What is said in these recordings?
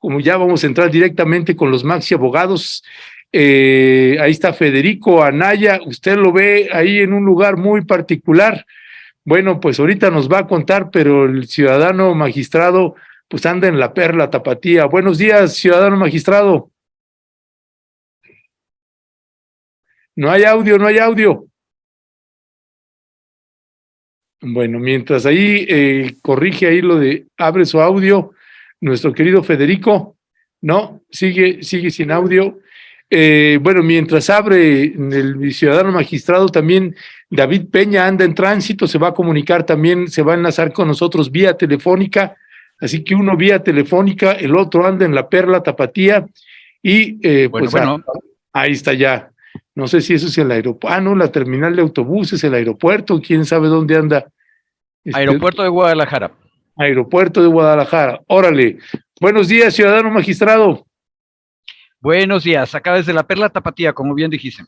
como ya vamos a entrar directamente con los Maxi Abogados, ahí está Federico Anaya, usted lo ve ahí en un lugar muy particular. Bueno, pues ahorita nos va a contar, pero el ciudadano magistrado pues anda en la Perla Tapatía. Buenos días, ciudadano magistrado. No hay audio, no hay audio. Bueno, mientras ahí corrige ahí lo de abre su audio, nuestro querido Federico, no, sigue sin audio. Bueno, mientras abre el ciudadano magistrado, también David Peña anda en tránsito, se va a comunicar también, se va a enlazar con nosotros vía telefónica, así que uno vía telefónica, el otro anda en la Perla Tapatía y ahí está ya. No sé si eso es el aeropuerto, no, la terminal de autobuses, el aeropuerto, quién sabe dónde anda. Aeropuerto de Guadalajara. Aeropuerto de Guadalajara. Órale. Buenos días, ciudadano magistrado. Buenos días. Acá desde la Perla Tapatía, como bien dijiste.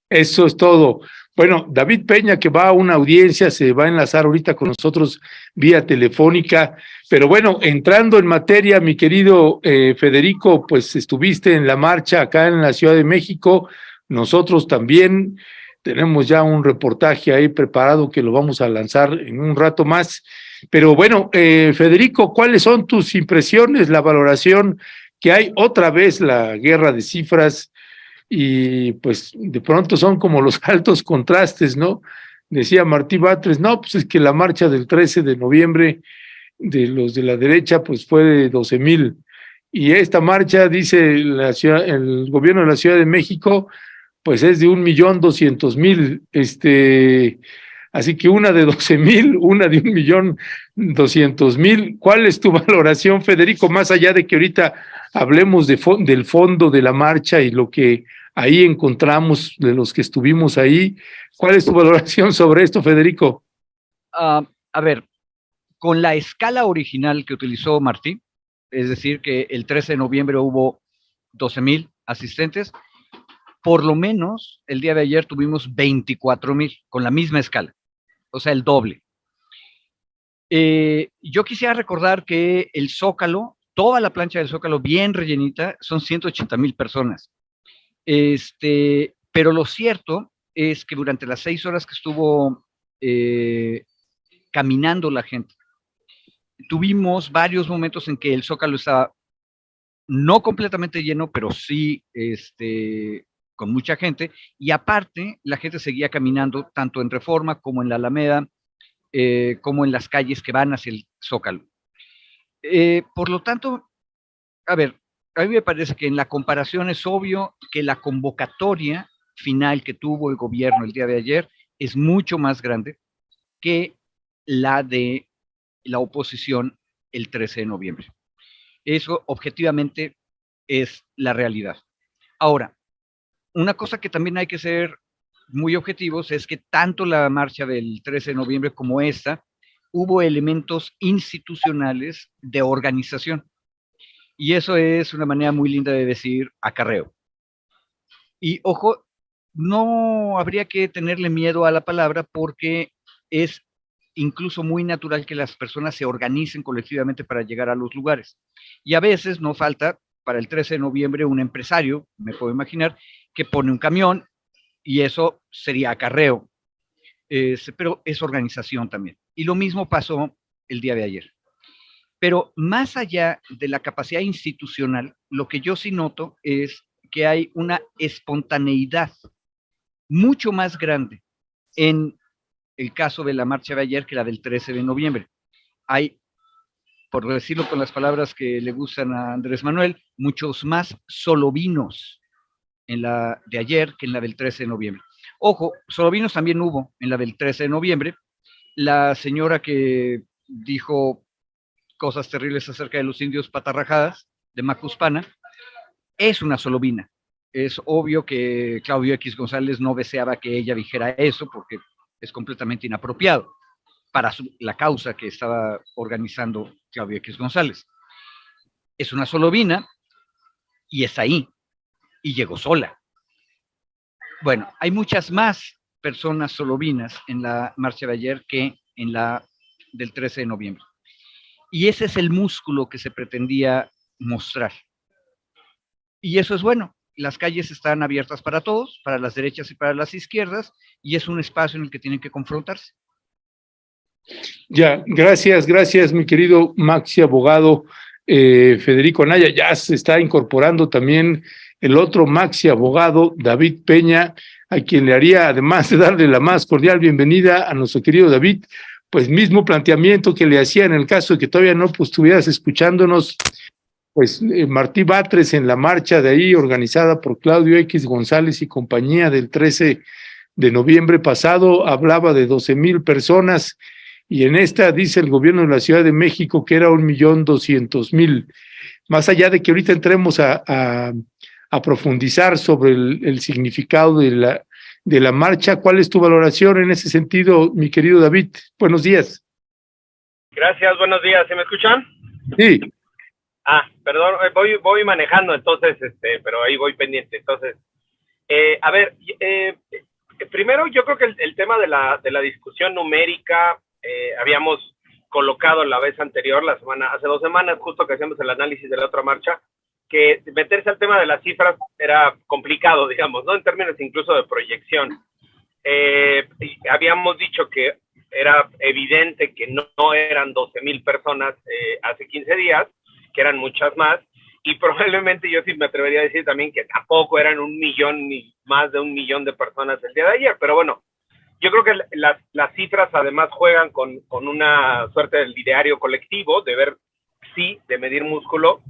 Eso es todo. Bueno, David Peña, que va a una audiencia, se va a enlazar ahorita con nosotros vía telefónica. Pero bueno, entrando en materia, mi querido Federico, pues estuviste en la marcha acá en la Ciudad de México. Nosotros también tenemos ya un reportaje ahí preparado que lo vamos a lanzar en un rato más. Pero bueno, Federico, ¿cuáles son tus impresiones, la valoración que hay otra vez la guerra de cifras? Y pues de pronto son como los altos contrastes, ¿no? Decía Martí Batres, no, pues es que la marcha del 13 de noviembre de los de la derecha pues fue de 12,000 y esta marcha, dice la ciudad, el gobierno de la Ciudad de México, pues es de 1,200,000, así que una de 12,000, una de 1,200,000. ¿Cuál es tu valoración, Federico, más allá de que ahorita hablemos del fondo de la marcha y lo que ahí encontramos de los que estuvimos ahí? ¿Cuál es tu valoración sobre esto, Federico? A ver, con la escala original que utilizó Martí, es decir, que el 13 de noviembre hubo 12,000 asistentes, por lo menos el día de ayer tuvimos 24,000 con la misma escala, o sea, el doble. Yo quisiera recordar que el Zócalo, toda la plancha del Zócalo bien rellenita, son 180,000 personas. Pero lo cierto es que durante las 6 horas que estuvo caminando la gente, tuvimos varios momentos en que el Zócalo estaba no completamente lleno, pero sí con mucha gente, y aparte la gente seguía caminando tanto en Reforma como en la Alameda, como en las calles que van hacia el Zócalo. Por lo tanto, a ver, a mí me parece que en la comparación es obvio que la convocatoria final que tuvo el gobierno el día de ayer es mucho más grande que la de la oposición el 13 de noviembre. Eso objetivamente es la realidad. Ahora, una cosa que también hay que ser muy objetivos es que tanto la marcha del 13 de noviembre como esta, hubo elementos institucionales de organización. Y eso es una manera muy linda de decir acarreo. Y ojo, no habría que tenerle miedo a la palabra porque es incluso muy natural que las personas se organicen colectivamente para llegar a los lugares. Y a veces no falta para el 13 de noviembre un empresario, me puedo imaginar, que pone un camión y eso sería acarreo. Pero es organización también. Y lo mismo pasó el día de ayer. Pero más allá de la capacidad institucional, lo que yo sí noto es que hay una espontaneidad mucho más grande en el caso de la marcha de ayer que la del 13 de noviembre. Hay, por decirlo con las palabras que le gustan a Andrés Manuel, muchos más solovinos en la de ayer que en la del 13 de noviembre. Ojo, solovinos también hubo en la del 13 de noviembre. La señora que dijo cosas terribles acerca de los indios patarrajadas de Macuspana, es una solovina. Es obvio que Claudio X González no deseaba que ella dijera eso porque es completamente inapropiado para la causa que estaba organizando Claudio X González. Es una solovina y es ahí, y llegó sola. Bueno, hay muchas más personas solovinas en la marcha de ayer que en la del 13 de noviembre. Y ese es el músculo que se pretendía mostrar. Y eso es bueno. Las calles están abiertas para todos, para las derechas y para las izquierdas, y es un espacio en el que tienen que confrontarse. Ya, gracias, mi querido Maxi abogado Federico Anaya. Ya se está incorporando también el otro Maxi abogado, David Peña, a quien le haría, además de darle la más cordial bienvenida a nuestro querido David, pues mismo planteamiento que le hacía en el caso de que todavía no pues, estuvieras escuchándonos, pues Martí Batres en la marcha de ahí organizada por Claudio X González y compañía del 13 de noviembre pasado, hablaba de 12,000 personas, y en esta dice el gobierno de la Ciudad de México que era 1,200,000. Más allá de que ahorita entremos a profundizar sobre el significado de la marcha, ¿cuál es tu valoración en ese sentido, mi querido David? Buenos días. Gracias, buenos días. ¿Se me escuchan? Sí. Perdón, voy manejando, entonces, pero ahí voy pendiente. Entonces, a ver, primero yo creo que el tema de la discusión numérica, habíamos colocado la vez anterior, hace 2 semanas, justo que hacíamos el análisis de la otra marcha, que meterse al tema de las cifras era complicado, digamos, ¿no? En términos incluso de proyección. Habíamos dicho que era evidente que no eran 12,000 personas hace 15 días, que eran muchas más, y probablemente yo sí me atrevería a decir también que tampoco eran 1,000,000 ni más de 1,000,000 de personas el día de ayer, pero bueno, yo creo que las cifras además juegan con una suerte del ideario colectivo, de ver, sí, de medir músculo,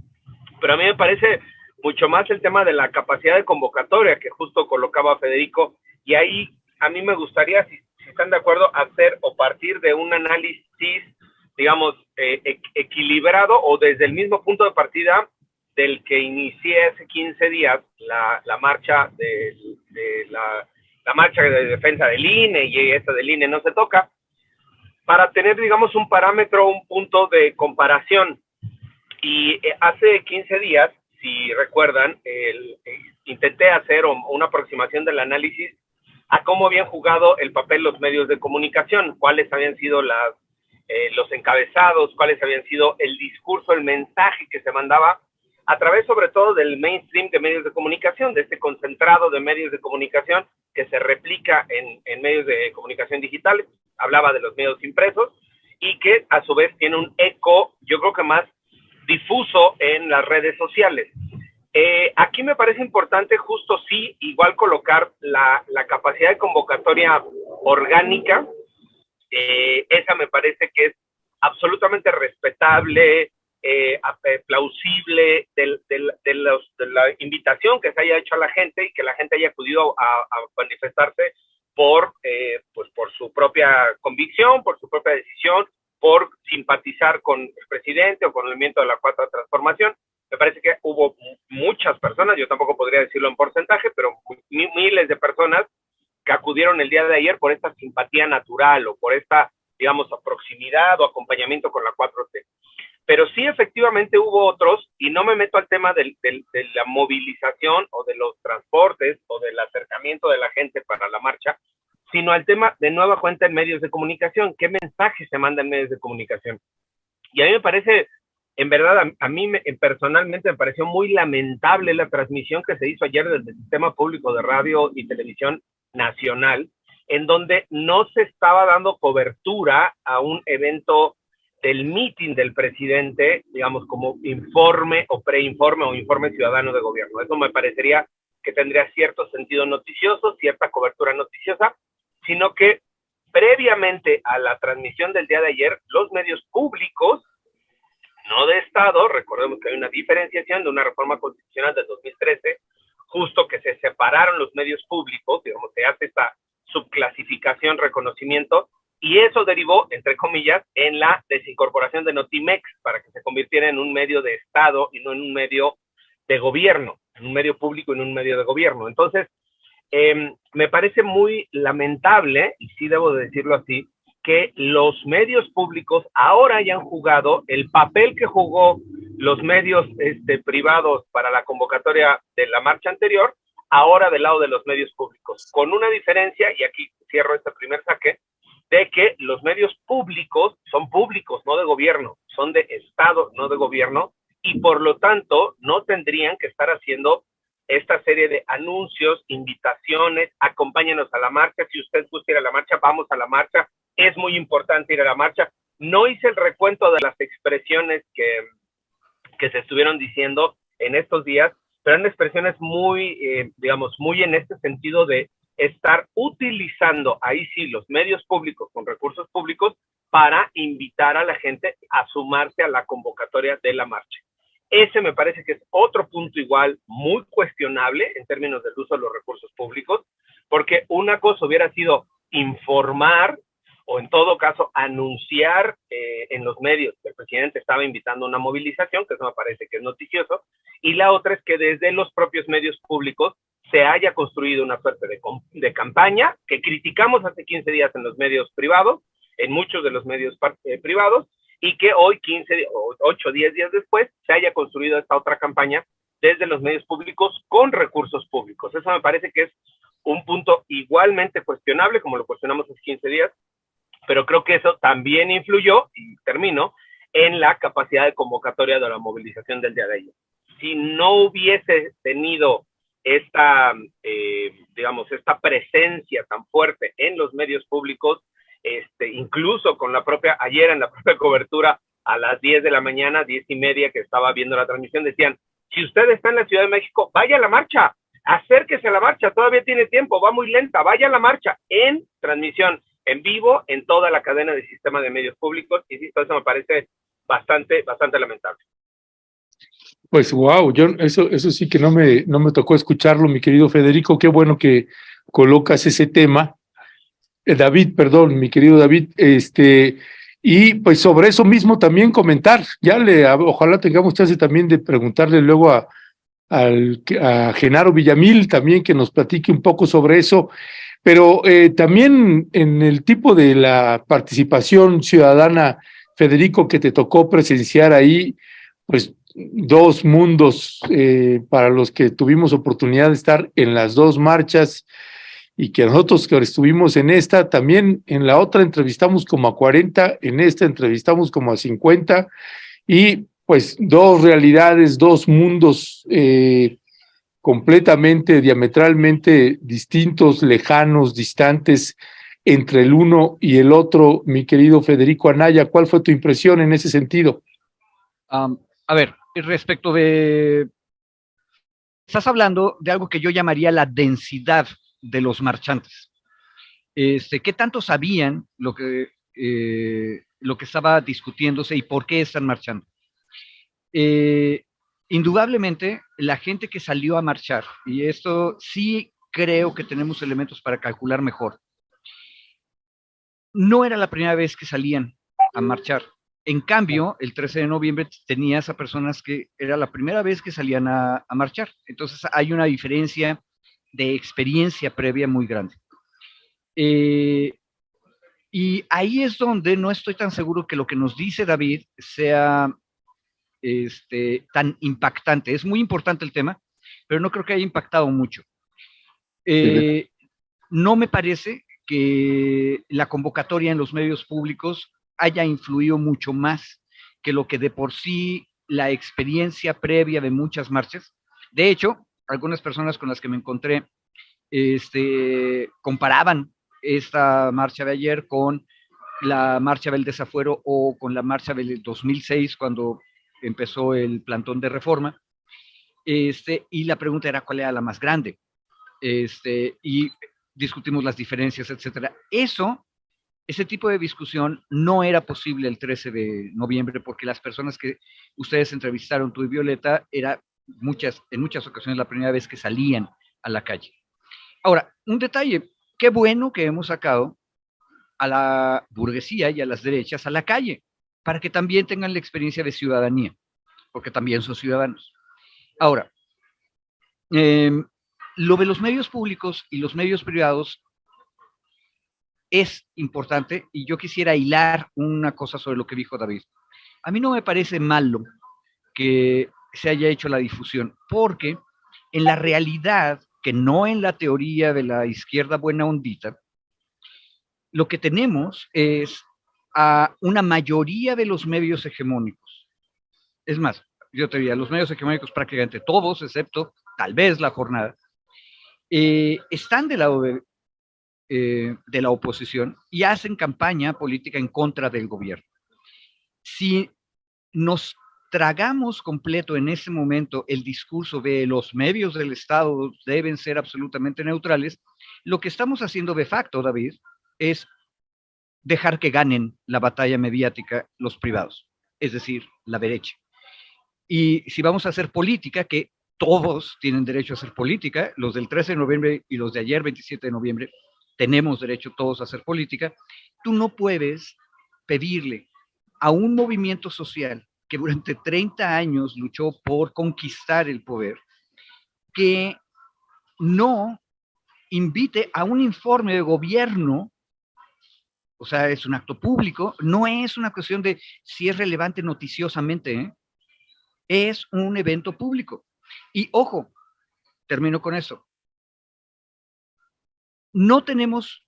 pero a mí me parece mucho más el tema de la capacidad de convocatoria que justo colocaba Federico, y ahí a mí me gustaría, si están de acuerdo, hacer o partir de un análisis, digamos, equilibrado o desde el mismo punto de partida del que inicié hace 15 días la marcha la marcha de defensa del INE, y esta del INE no se toca, para tener, digamos, un parámetro, un punto de comparación. Y hace 15 días, si recuerdan, intenté hacer una aproximación del análisis a cómo habían jugado el papel los medios de comunicación, cuáles habían sido los encabezados, cuáles habían sido el discurso, el mensaje que se mandaba a través sobre todo del mainstream de medios de comunicación, de este concentrado de medios de comunicación que se replica en medios de comunicación digitales. Hablaba de los medios impresos y que a su vez tiene un eco, yo creo que más difuso en las redes sociales. Aquí me parece importante justo sí, igual colocar la capacidad de convocatoria orgánica. Esa me parece que es absolutamente respetable, plausible de la invitación que se haya hecho a la gente y que la gente haya acudido a manifestarse por su propia convicción, por su propia decisión, por simpatizar con el presidente o con el movimiento de la Cuarta Transformación. Me parece que hubo muchas personas, yo tampoco podría decirlo en porcentaje, pero miles de personas que acudieron el día de ayer por esta simpatía natural o por esta, digamos, proximidad o acompañamiento con la 4T. Pero sí, efectivamente hubo otros, y no me meto al tema de la movilización o de los transportes o del acercamiento de la gente para la marcha, sino al tema de nueva cuenta en medios de comunicación. ¿Qué mensaje se manda en medios de comunicación? Y a mí me parece, en verdad, a mí personalmente me pareció muy lamentable la transmisión que se hizo ayer desde el Sistema Público de Radio y Televisión Nacional, en donde no se estaba dando cobertura a un evento del meeting del presidente, digamos, como informe o preinforme o informe ciudadano de gobierno. Eso me parecería que tendría cierto sentido noticioso, cierta cobertura noticiosa, sino que previamente a la transmisión del día de ayer, los medios públicos, no de Estado, recordemos que hay una diferenciación de una reforma constitucional del 2013, justo que se separaron los medios públicos, digamos, se hace esta subclasificación, reconocimiento, y eso derivó, entre comillas, en la desincorporación de Notimex para que se convirtiera en un medio de Estado y no en un medio de gobierno, en un medio público y en un medio de gobierno. Entonces, me parece muy lamentable, y sí debo de decirlo así, que los medios públicos ahora hayan jugado el papel que jugó los medios privados para la convocatoria de la marcha anterior, ahora del lado de los medios públicos, con una diferencia, y aquí cierro este primer saque, de que los medios públicos son públicos, no de gobierno, son de Estado, no de gobierno, y por lo tanto no tendrían que estar haciendo esta serie de anuncios, invitaciones, acompáñenos a la marcha, si usted gusta ir a la marcha, vamos a la marcha, es muy importante ir a la marcha. No hice el recuento de las expresiones que se estuvieron diciendo en estos días, pero eran expresiones muy, digamos, muy en este sentido de estar utilizando ahí sí los medios públicos con recursos públicos para invitar a la gente a sumarse a la convocatoria de la marcha. Ese me parece que es otro punto igual muy cuestionable en términos del uso de los recursos públicos, porque una cosa hubiera sido informar o en todo caso anunciar en los medios que el presidente estaba invitando a una movilización, que eso me parece que es noticioso, y la otra es que desde los propios medios públicos se haya construido una suerte de campaña que criticamos hace 15 días en los medios privados, en muchos de los medios privados, y que hoy, 15 o 8 o 10 días después, se haya construido esta otra campaña desde los medios públicos con recursos públicos. Eso me parece que es un punto igualmente cuestionable, como lo cuestionamos hace 15 días, pero creo que eso también influyó, y termino, en la capacidad de convocatoria de la movilización del día de ayer. Si no hubiese tenido esta, digamos, esta presencia tan fuerte en los medios públicos, incluso con la propia, ayer en la propia cobertura a las 10 de la mañana, 10:30 que estaba viendo la transmisión, decían, si usted está en la Ciudad de México, vaya a la marcha, acérquese a la marcha, todavía tiene tiempo, va muy lenta, vaya a la marcha, en transmisión, en vivo, en toda la cadena de sistema de medios públicos, y eso me parece bastante lamentable. Pues wow, eso sí que no me tocó escucharlo, mi querido Federico, qué bueno que colocas ese tema. David, perdón, mi querido David, y pues sobre eso mismo también comentar, ojalá tengamos chance también de preguntarle luego a Genaro Villamil también que nos platique un poco sobre eso, pero también en el tipo de la participación ciudadana, Federico, que te tocó presenciar ahí, pues dos mundos para los que tuvimos oportunidad de estar en las dos marchas, y que nosotros que estuvimos en esta, también en la otra entrevistamos como a 40, en esta entrevistamos como a 50, y pues dos realidades, dos mundos completamente, diametralmente distintos, lejanos, distantes entre el uno y el otro. Mi querido Federico Anaya, ¿cuál fue tu impresión en ese sentido? A ver, respecto de... Estás hablando de algo que yo llamaría la densidad de los marchantes. ¿Qué tanto sabían lo que estaba discutiéndose y por qué están marchando? Indudablemente, la gente que salió a marchar, y esto sí creo que tenemos elementos para calcular mejor, no era la primera vez que salían a marchar. En cambio, el 13 de noviembre tenías a personas que era la primera vez que salían a marchar. Entonces hay una diferencia de experiencia previa muy grande. Y ahí es donde no estoy tan seguro que lo que nos dice David sea tan impactante. Es muy importante el tema, pero no creo que haya impactado mucho. No me parece que la convocatoria en los medios públicos haya influido mucho más que lo que de por sí la experiencia previa de muchas marchas. De hecho, algunas personas con las que me encontré comparaban esta marcha de ayer con la marcha del desafuero o con la marcha del 2006 cuando empezó el plantón de reforma, y la pregunta era cuál era la más grande, y discutimos las diferencias, etcétera. Ese tipo de discusión no era posible el 13 de noviembre porque las personas que ustedes entrevistaron, tú y Violeta, en muchas ocasiones la primera vez que salían a la calle. Ahora, un detalle, qué bueno que hemos sacado a la burguesía y a las derechas a la calle, para que también tengan la experiencia de ciudadanía, porque también son ciudadanos. Ahora, lo de los medios públicos y los medios privados es importante, y yo quisiera hilar una cosa sobre lo que dijo David. A mí no me parece malo que se haya hecho la difusión, porque en la realidad, que no en la teoría de la izquierda buena ondita, lo que tenemos es a una mayoría de los medios hegemónicos. Es más, yo te diría, los medios hegemónicos prácticamente todos, excepto tal vez La Jornada, están del lado de la oposición y hacen campaña política en contra del gobierno. Si nos tragamos completo en ese momento el discurso de los medios del Estado deben ser absolutamente neutrales, lo que estamos haciendo de facto, David, es dejar que ganen la batalla mediática los privados, es decir, la derecha. Y si vamos a hacer política, que todos tienen derecho a hacer política, los del 13 de noviembre y los de ayer, 27 de noviembre, tenemos derecho todos a hacer política, tú no puedes pedirle a un movimiento social que durante 30 años luchó por conquistar el poder, que no invite a un informe de gobierno, o sea, es un acto público, no es una cuestión de si es relevante noticiosamente, ¿eh? Es un evento público. Y ojo, termino con eso. No tenemos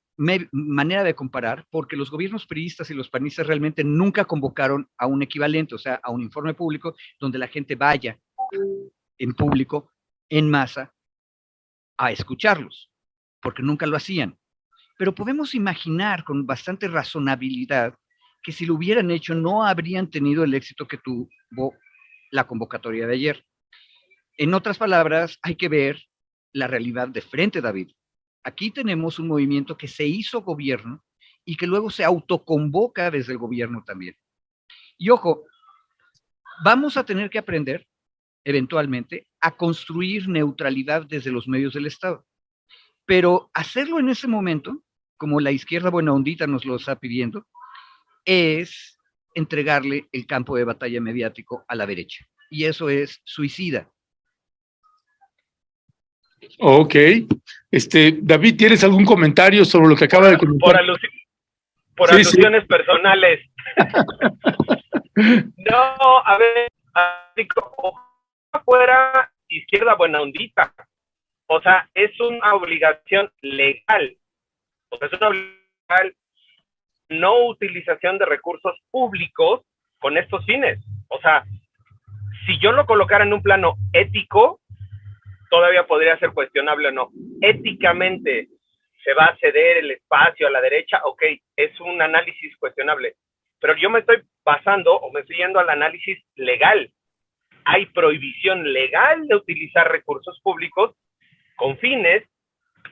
manera de comparar porque los gobiernos priistas y los panistas realmente nunca convocaron a un equivalente, o sea, a un informe público donde la gente vaya en público, en masa, a escucharlos, porque nunca lo hacían. Pero podemos imaginar con bastante razonabilidad que si lo hubieran hecho no habrían tenido el éxito que tuvo la convocatoria de ayer. En otras palabras, hay que ver la realidad de frente, David. Aquí tenemos un movimiento que se hizo gobierno y que luego se autoconvoca desde el gobierno también. Y ojo, vamos a tener que aprender eventualmente a construir neutralidad desde los medios del Estado. Pero hacerlo en ese momento, como la izquierda buena ondita nos lo está pidiendo, es entregarle el campo de batalla mediático a la derecha. Y eso es suicida. Ok. David, ¿tienes algún comentario sobre lo que acaba de comentar? Por alusiones personales. No, a ver, fuera izquierda buena ondita. O sea, es una obligación legal. O sea, es una obligación legal no utilización de recursos públicos con estos fines. O sea, si yo lo colocara en un plano ético, todavía podría ser cuestionable o no. Éticamente, ¿se va a ceder el espacio a la derecha? Ok, es un análisis cuestionable. Pero yo me estoy basando o me estoy yendo al análisis legal. Hay prohibición legal de utilizar recursos públicos con fines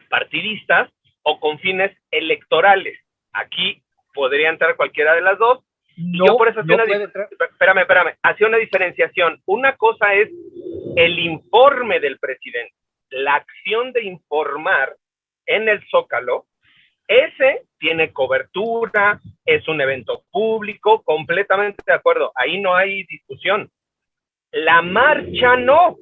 partidistas o con fines electorales. Aquí podría entrar cualquiera de las dos. No, y yo por eso hacía una diferenciación. Una cosa es el informe del presidente, la acción de informar en el Zócalo. Ese tiene cobertura, es un evento público, completamente de acuerdo, ahí no hay discusión. La marcha no,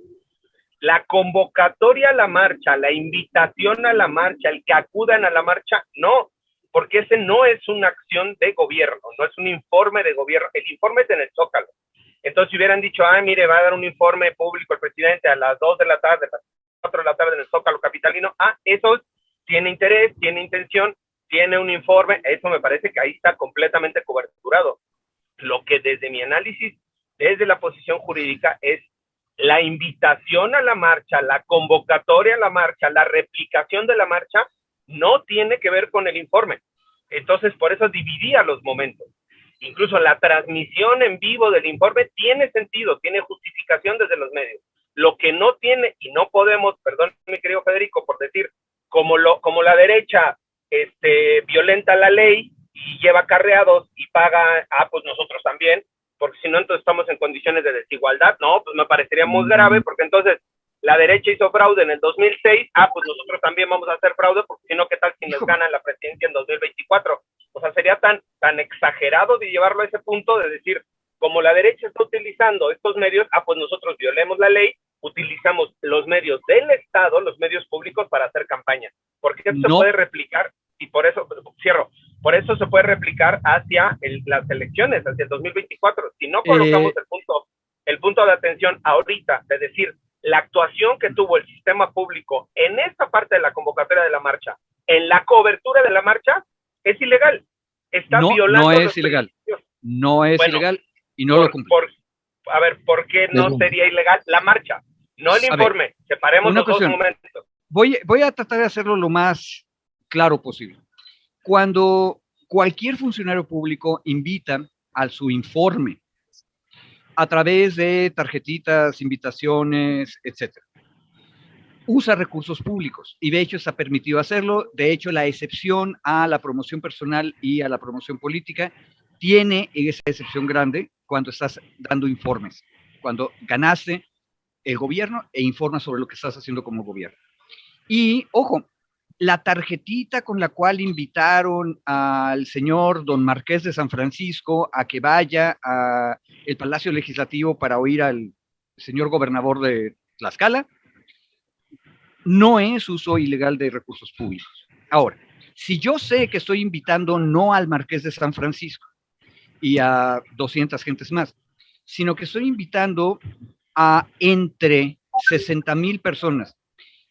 la convocatoria a la marcha, la invitación a la marcha, el que acudan a la marcha, no, porque ese no es una acción de gobierno, no es un informe de gobierno, el informe es en el Zócalo. Entonces, si hubieran dicho, mire, va a dar un informe público el presidente a las 2 de la tarde, a las 4 de la tarde en el Zócalo capitalino, eso tiene interés, tiene intención, tiene un informe, eso me parece que ahí está completamente coberturado. Lo que desde mi análisis, desde la posición jurídica, es la invitación a la marcha, la convocatoria a la marcha, la replicación de la marcha, no tiene que ver con el informe. Entonces, por eso dividía los momentos. Incluso la transmisión en vivo del informe tiene sentido, tiene justificación desde los medios. Lo que no tiene, y no podemos, perdón, mi querido Federico, por decir, como la derecha violenta la ley y lleva acarreados y paga, pues nosotros también, porque si no, entonces estamos en condiciones de desigualdad. No, pues me parecería muy grave, porque entonces la derecha hizo fraude en el 2006, pues nosotros también vamos a hacer fraude, porque si no, ¿qué tal si nos ganan la presidencia en 2024? O sea, sería tan exagerado de llevarlo a ese punto de decir, como la derecha está utilizando estos medios, pues nosotros violemos la ley, utilizamos los medios del Estado, los medios públicos para hacer campaña. Porque esto se puede replicar, y por eso, por eso se puede replicar hacia las elecciones, hacia el 2024. Si no colocamos el punto de atención ahorita, de decir, la actuación que tuvo el sistema público en esta parte de la convocatoria de la marcha, en la cobertura de la marcha, es ilegal. Está violando. No es ilegal. No es ilegal y no lo cumple. a ver, ¿por qué no sería ilegal la marcha? No el informe. Separemos los dos momentos. Voy a tratar de hacerlo lo más claro posible. Cuando cualquier funcionario público invita a su informe a través de tarjetitas, invitaciones, etcétera, usa recursos públicos y de hecho está permitido hacerlo. De hecho, la excepción a la promoción personal y a la promoción política tiene esa excepción grande cuando estás dando informes, cuando ganaste el gobierno e informas sobre lo que estás haciendo como gobierno. Y, ojo, la tarjetita con la cual invitaron al señor don Marqués de San Francisco a que vaya al Palacio Legislativo para oír al señor gobernador de Tlaxcala, no es uso ilegal de recursos públicos. Ahora, si yo sé que estoy invitando no al Marqués de San Francisco y a 200 gentes más, sino que estoy invitando a entre 60,000 personas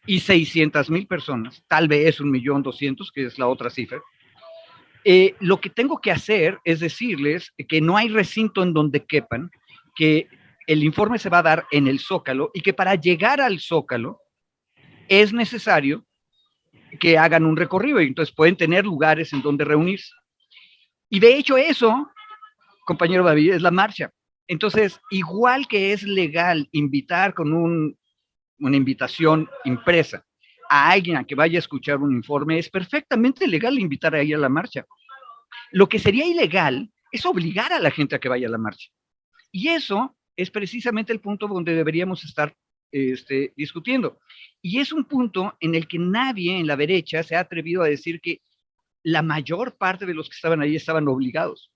y 600,000 personas, tal vez 1,200,000, que es la otra cifra, lo que tengo que hacer es decirles que no hay recinto en donde quepan, que el informe se va a dar en el Zócalo y que para llegar al Zócalo es necesario que hagan un recorrido y entonces pueden tener lugares en donde reunirse. Y de hecho eso, compañero David, es la marcha. Entonces, igual que es legal invitar con una invitación impresa a alguien a que vaya a escuchar un informe, es perfectamente legal invitar a ir a la marcha. Lo que sería ilegal es obligar a la gente a que vaya a la marcha. Y eso es precisamente el punto donde deberíamos estar discutiendo. Y es un punto en el que nadie en la derecha se ha atrevido a decir que la mayor parte de los que estaban ahí estaban obligados.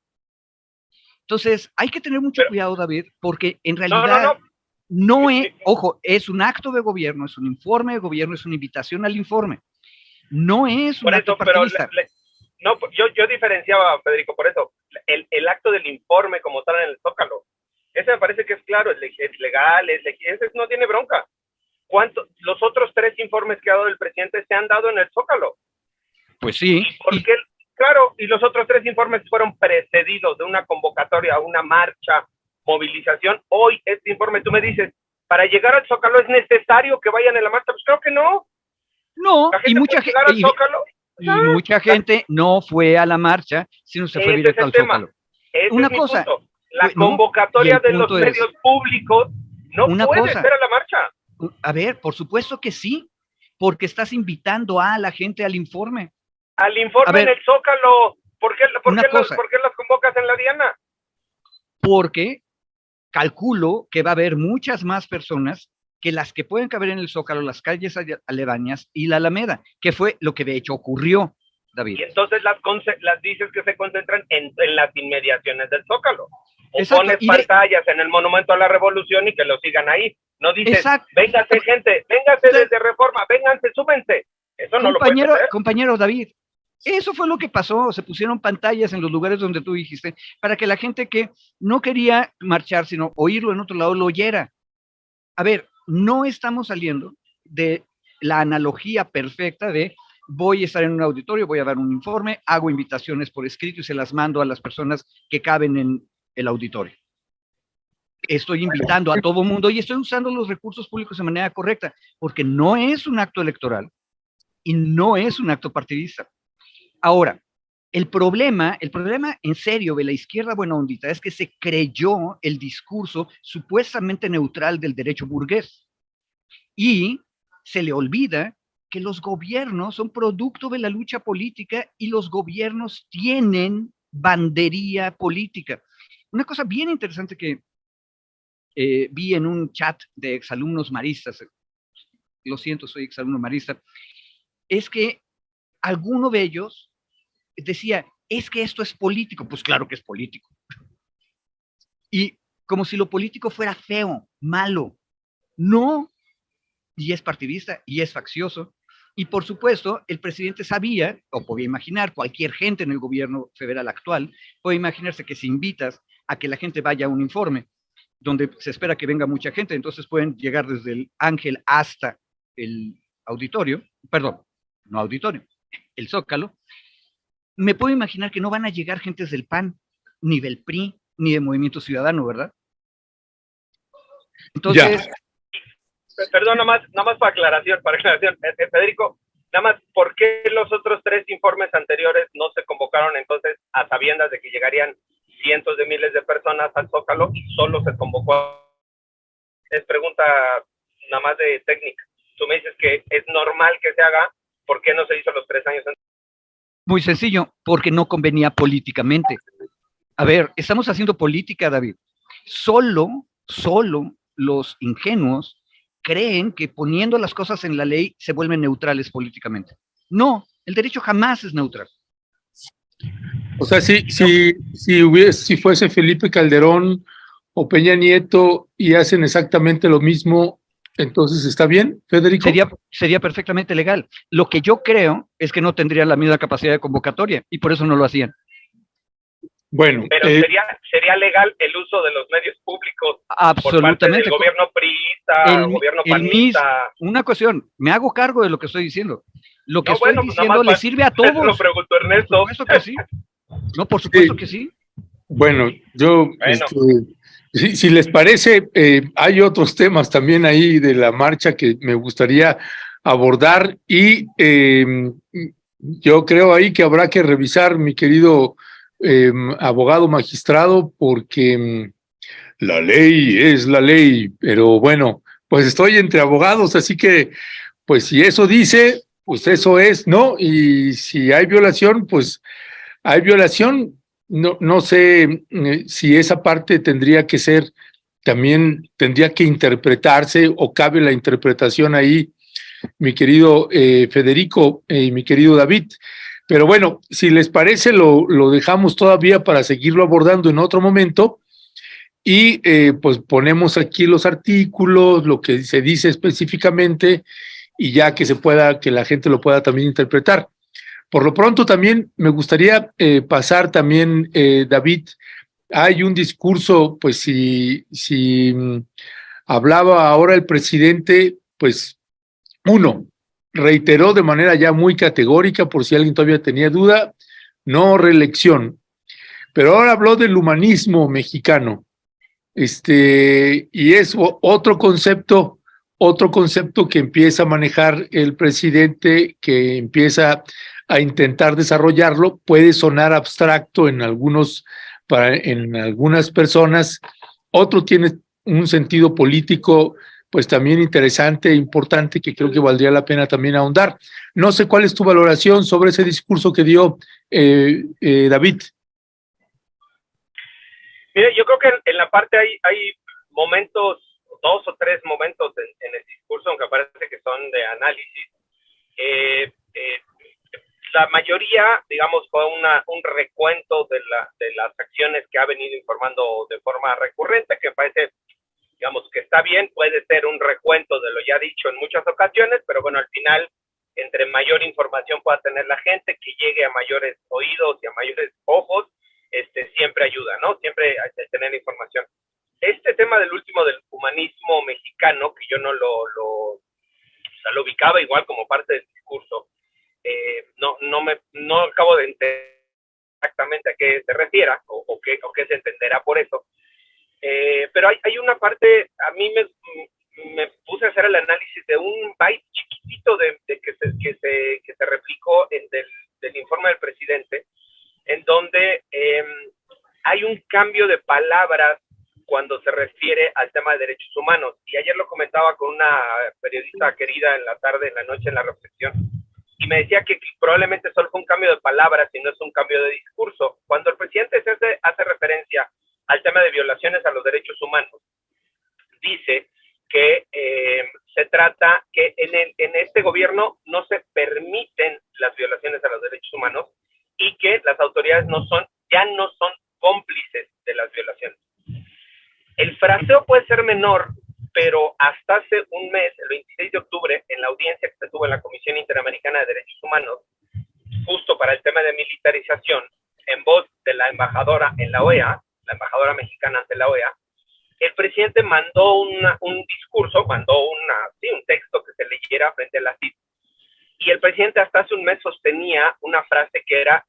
Entonces, hay que tener mucho cuidado, David, porque en realidad no es, ojo, es un acto de gobierno, es un informe de gobierno, es una invitación al informe. No es un acto partidista. No, yo diferenciaba, Federico, por eso. El acto del informe como tal en el Zócalo, ese me parece que es claro, es legal, ese no tiene bronca. Los otros 3 informes que ha dado el presidente se han dado en el Zócalo? Pues sí. Claro, y los otros 3 informes fueron precedidos de una convocatoria, una marcha, movilización. Hoy este informe, tú me dices, para llegar al Zócalo es necesario que vayan en la marcha. Pues creo que no. No, y mucha gente no fue a la marcha, sino se fue directo al Zócalo. Una cosa, la convocatoria de los medios públicos no puede ser a la marcha. A ver, por supuesto que sí, porque estás invitando a la gente al informe. Al informe en el Zócalo. ¿Por qué las convocas en la Diana? Porque calculo que va a haber muchas más personas que las que pueden caber en el Zócalo, las calles aledañas y la Alameda, que fue lo que de hecho ocurrió, David. Y entonces las dices que se concentran en las inmediaciones del Zócalo. O pones pantallas en el Monumento a la Revolución y que lo sigan ahí. No dices, véngase gente, véngase desde Reforma, vénganse, súbense. Eso no lo puede hacer. Compañero David, eso fue lo que pasó, se pusieron pantallas en los lugares donde tú dijiste, para que la gente que no quería marchar, sino oírlo en otro lado, lo oyera. A ver, no estamos saliendo de la analogía perfecta de voy a estar en un auditorio, voy a dar un informe, hago invitaciones por escrito y se las mando a las personas que caben en el auditorio. Estoy invitando a todo mundo y estoy usando los recursos públicos de manera correcta, porque no es un acto electoral y no es un acto partidista. Ahora, el problema en serio de la izquierda buena ondita es que se creyó el discurso supuestamente neutral del derecho burgués y se le olvida que los gobiernos son producto de la lucha política y los gobiernos tienen bandería política. Una cosa bien interesante que vi en un chat de exalumnos maristas, lo siento, soy exalumno marista, es que alguno de ellos decía, es que esto es político. Pues claro que es político. Y como si lo político fuera feo, malo. No, y es partidista, y es faccioso. Y por supuesto, el presidente sabía, o podía imaginar, cualquier gente en el gobierno federal actual, puede imaginarse que si invitas a que la gente vaya a un informe, donde se espera que venga mucha gente, entonces pueden llegar desde el Ángel hasta el auditorio, perdón, no auditorio, el Zócalo. Me puedo imaginar que no van a llegar gentes del PAN, ni del PRI, ni de Movimiento Ciudadano, ¿verdad? Entonces, perdón, nada más para aclaración, Federico, nada más, ¿por qué los otros 3 informes anteriores no se convocaron entonces a sabiendas de que llegarían cientos de miles de personas al Zócalo y solo se convocó? Es pregunta nada más de técnica. Tú me dices que es normal que se haga, ¿por qué no se hizo los 3 años antes? muy sencillo, porque no convenía políticamente. A ver, estamos haciendo política, David. Solo los ingenuos creen que poniendo las cosas en la ley se vuelven neutrales políticamente. No, el derecho jamás es neutral. O sea, si fuese Felipe Calderón o Peña Nieto y hacen exactamente lo mismo, entonces ¿está bien, Federico? Sería perfectamente legal. Lo que yo creo es que no tendría la misma capacidad de convocatoria y por eso no lo hacían. Bueno, pero sería legal el uso de los medios públicos absolutamente por parte del gobierno priista, gobierno panista. Una cuestión, me hago cargo de lo que estoy diciendo. Lo que estoy diciendo le sirve a todos. Lo preguntó Ernesto. Por supuesto que sí. No, por supuesto que sí. Bueno, si les parece, hay otros temas también ahí de la marcha que me gustaría abordar y yo creo ahí que habrá que revisar, mi querido abogado magistrado, porque la ley es la ley, pero bueno, pues estoy entre abogados, así que pues si eso dice, pues eso es, ¿no? Y si hay violación, pues hay violación. No sé si esa parte tendría que ser, también tendría que interpretarse o cabe la interpretación ahí, mi querido Federico y mi querido David. Pero bueno, si les parece, lo dejamos todavía para seguirlo abordando en otro momento y pues ponemos aquí los artículos, lo que se dice específicamente y ya que que la gente lo pueda también interpretar. Por lo pronto también me gustaría pasar también, David, hay un discurso, pues si hablaba ahora el presidente, pues reiteró de manera ya muy categórica, por si alguien todavía tenía duda, no reelección. Pero ahora habló del humanismo mexicano, y es otro concepto que empieza a manejar el presidente, que empieza a intentar desarrollarlo. Puede sonar abstracto en algunas personas, otro tiene un sentido político pues también interesante e importante que creo que valdría la pena también ahondar. No sé cuál es tu valoración sobre ese discurso que dio David. Mire, yo creo que en la parte hay momentos, 2 o 3 momentos en el discurso, aunque parece que son de análisis. La mayoría, digamos, fue un recuento de las acciones que ha venido informando de forma recurrente, que parece, digamos, que está bien. Puede ser un recuento de lo ya dicho en muchas ocasiones, pero bueno, al final, entre mayor información pueda tener la gente, que llegue a mayores oídos y a mayores ojos, siempre ayuda, ¿no? Siempre hay que tener información. Este tema del último, del humanismo mexicano, que yo no lo ubicaba igual como parte del discurso, no acabo de entender exactamente a qué se refiera o qué se entenderá por eso. Pero hay una parte, a mí me puse a hacer el análisis de un byte chiquitito que se replicó del informe del presidente, en donde hay un cambio de palabras cuando se refiere al tema de derechos humanos. Y ayer lo comentaba con una periodista querida en la tarde, en la noche, en la reflexión, y me decía que probablemente solo fue un cambio de palabras y no es un cambio de discurso. Cuando el presidente hace referencia al tema de violaciones a los derechos humanos, dice que se trata que en este gobierno no se permiten las violaciones a los derechos humanos y que las autoridades ya no son cómplices de las violaciones. El fraseo puede ser menor, pero hasta hace un mes, el 26 de octubre, en la audiencia que se tuvo en la Comisión Interamericana de Derechos Humanos, justo para el tema de militarización, en voz de la embajadora en la OEA, la embajadora mexicana ante la OEA, el presidente mandó un discurso, un texto que se leyera frente a la CID. Y el presidente hasta hace un mes sostenía una frase que era: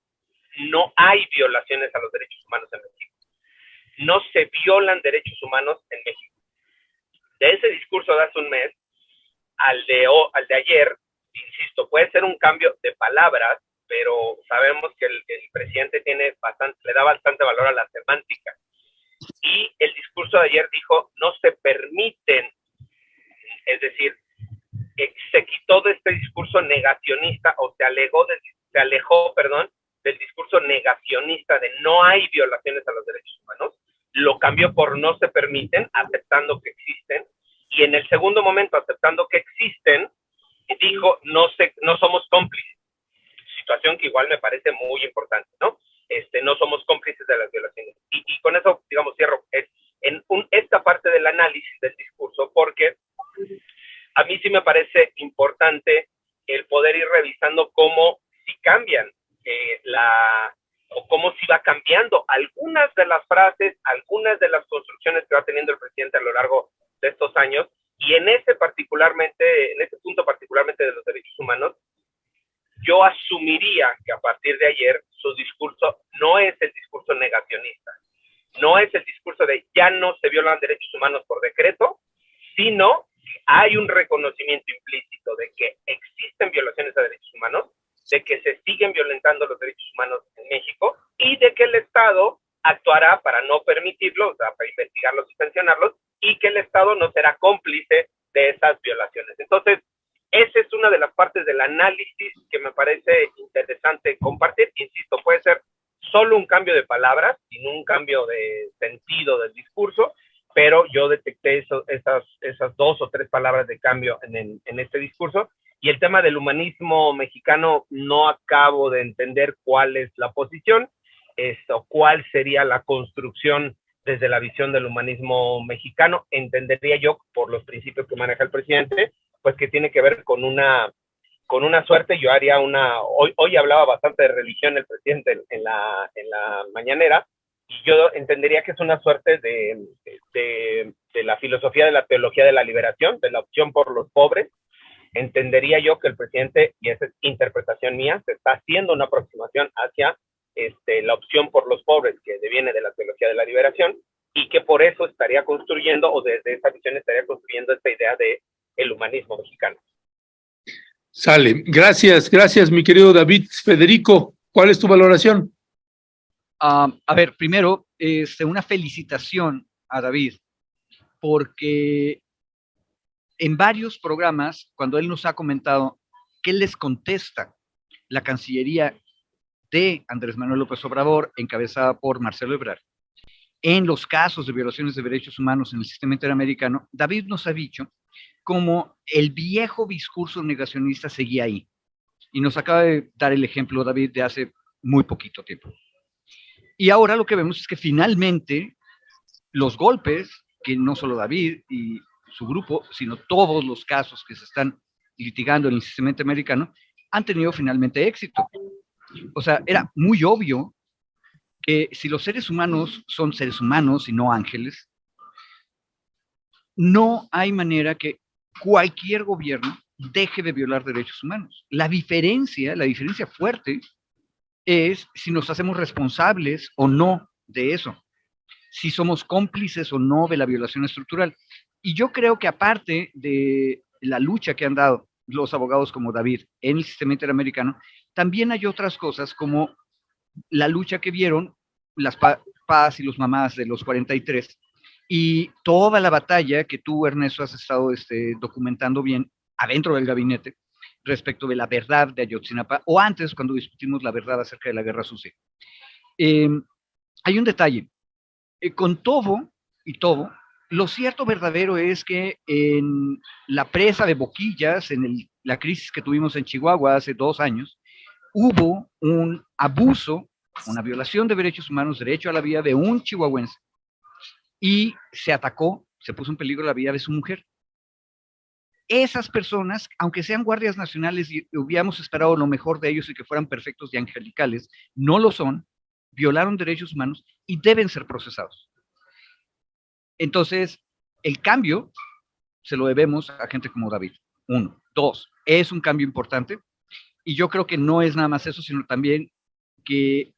no hay violaciones a los derechos humanos en México. No se violan derechos humanos en México. de ese discurso de hace un mes al de ayer, insisto, puede ser un cambio de palabras, pero sabemos que el presidente le da bastante valor a la semántica. Y el discurso de ayer dijo, no se permiten, es decir, se quitó de este discurso negacionista, o se alejó, del discurso negacionista de no hay violaciones a los derechos humanos, lo cambió por no se permiten, aceptando que existen, y en el segundo momento, aceptando que existen, dijo, no somos cómplices, situación que igual me parece muy importante, ¿no? No somos cómplices de las violaciones. Y con eso, digamos, cierro esta parte del análisis del discurso, porque a mí sí me parece importante el poder ir revisando cómo sí cambian o cómo sí va cambiando algunas de las frases, algunas de las construcciones que va teniendo el presidente a lo largo de estos años, y en ese punto particularmente de los derechos humanos, yo asumiría que a partir de ayer su discurso no es el discurso negacionista, no es el discurso de ya no se violan derechos humanos por decreto, sino que hay un reconocimiento implícito de que existen violaciones a derechos humanos, de que se siguen violentando los derechos humanos en México y de que el Estado actuará para no permitirlos, para investigarlos y sancionarlos, y que el Estado no será cómplice de esas violaciones. Entonces, esa es una de las partes del análisis que me parece interesante compartir. Insisto, puede ser solo un cambio de palabras, sin un cambio de sentido del discurso, pero yo detecté esas dos o tres palabras de cambio en este discurso. Y el tema del humanismo mexicano no acabo de entender cuál es la posición, o cuál sería la construcción desde la visión del humanismo mexicano. Entendería yo, por los principios que maneja el presidente, pues que tiene que ver con una suerte. Yo haría hoy hablaba bastante de religión el presidente en la mañanera, y yo entendería que es una suerte de la filosofía de la teología de la liberación, de la opción por los pobres. Entendería yo que el presidente, y esa es interpretación mía, se está haciendo una aproximación hacia la opción por los pobres, que deviene de la teología de la liberación, y que por eso estaría construyendo, o desde esa visión estaría construyendo esta idea de el humanismo mexicano. Sale. Gracias, mi querido David. Federico, ¿cuál es tu valoración? A ver, primero, una felicitación a David, porque en varios programas, cuando él nos ha comentado qué les contesta la Cancillería de Andrés Manuel López Obrador, encabezada por Marcelo Ebrard, en los casos de violaciones de derechos humanos en el sistema interamericano, David nos ha dicho cómo el viejo discurso negacionista seguía ahí. Y nos acaba de dar el ejemplo, David, de hace muy poquito tiempo. Y ahora lo que vemos es que finalmente los golpes, que no solo David y su grupo, sino todos los casos que se están litigando en el sistema interamericano, han tenido finalmente éxito. O sea, era muy obvio que si los seres humanos son seres humanos y no ángeles, no hay manera que cualquier gobierno deje de violar derechos humanos. La diferencia fuerte es si nos hacemos responsables o no de eso, si somos cómplices o no de la violación estructural. Y yo creo que aparte de la lucha que han dado los abogados como David en el sistema interamericano, también hay otras cosas como la lucha que vieron las papás y los mamás de los 43 y toda la batalla que tú, Ernesto, has estado documentando bien adentro del gabinete respecto de la verdad de Ayotzinapa, o antes cuando discutimos la verdad acerca de la Guerra Sucia. Hay un detalle, con todo y todo, lo cierto verdadero es que en la presa de Boquillas, en la crisis que tuvimos en Chihuahua hace 2 años, hubo un abuso, una violación de derechos humanos, derecho a la vida de un chihuahuense, y se atacó, se puso en peligro la vida de su mujer. Esas personas, aunque sean guardias nacionales y hubiéramos esperado lo mejor de ellos y que fueran perfectos y angelicales, no lo son, violaron derechos humanos y deben ser procesados. Entonces, el cambio se lo debemos a gente como David. 1. 2, es un cambio importante, y yo creo que no es nada más eso, sino también que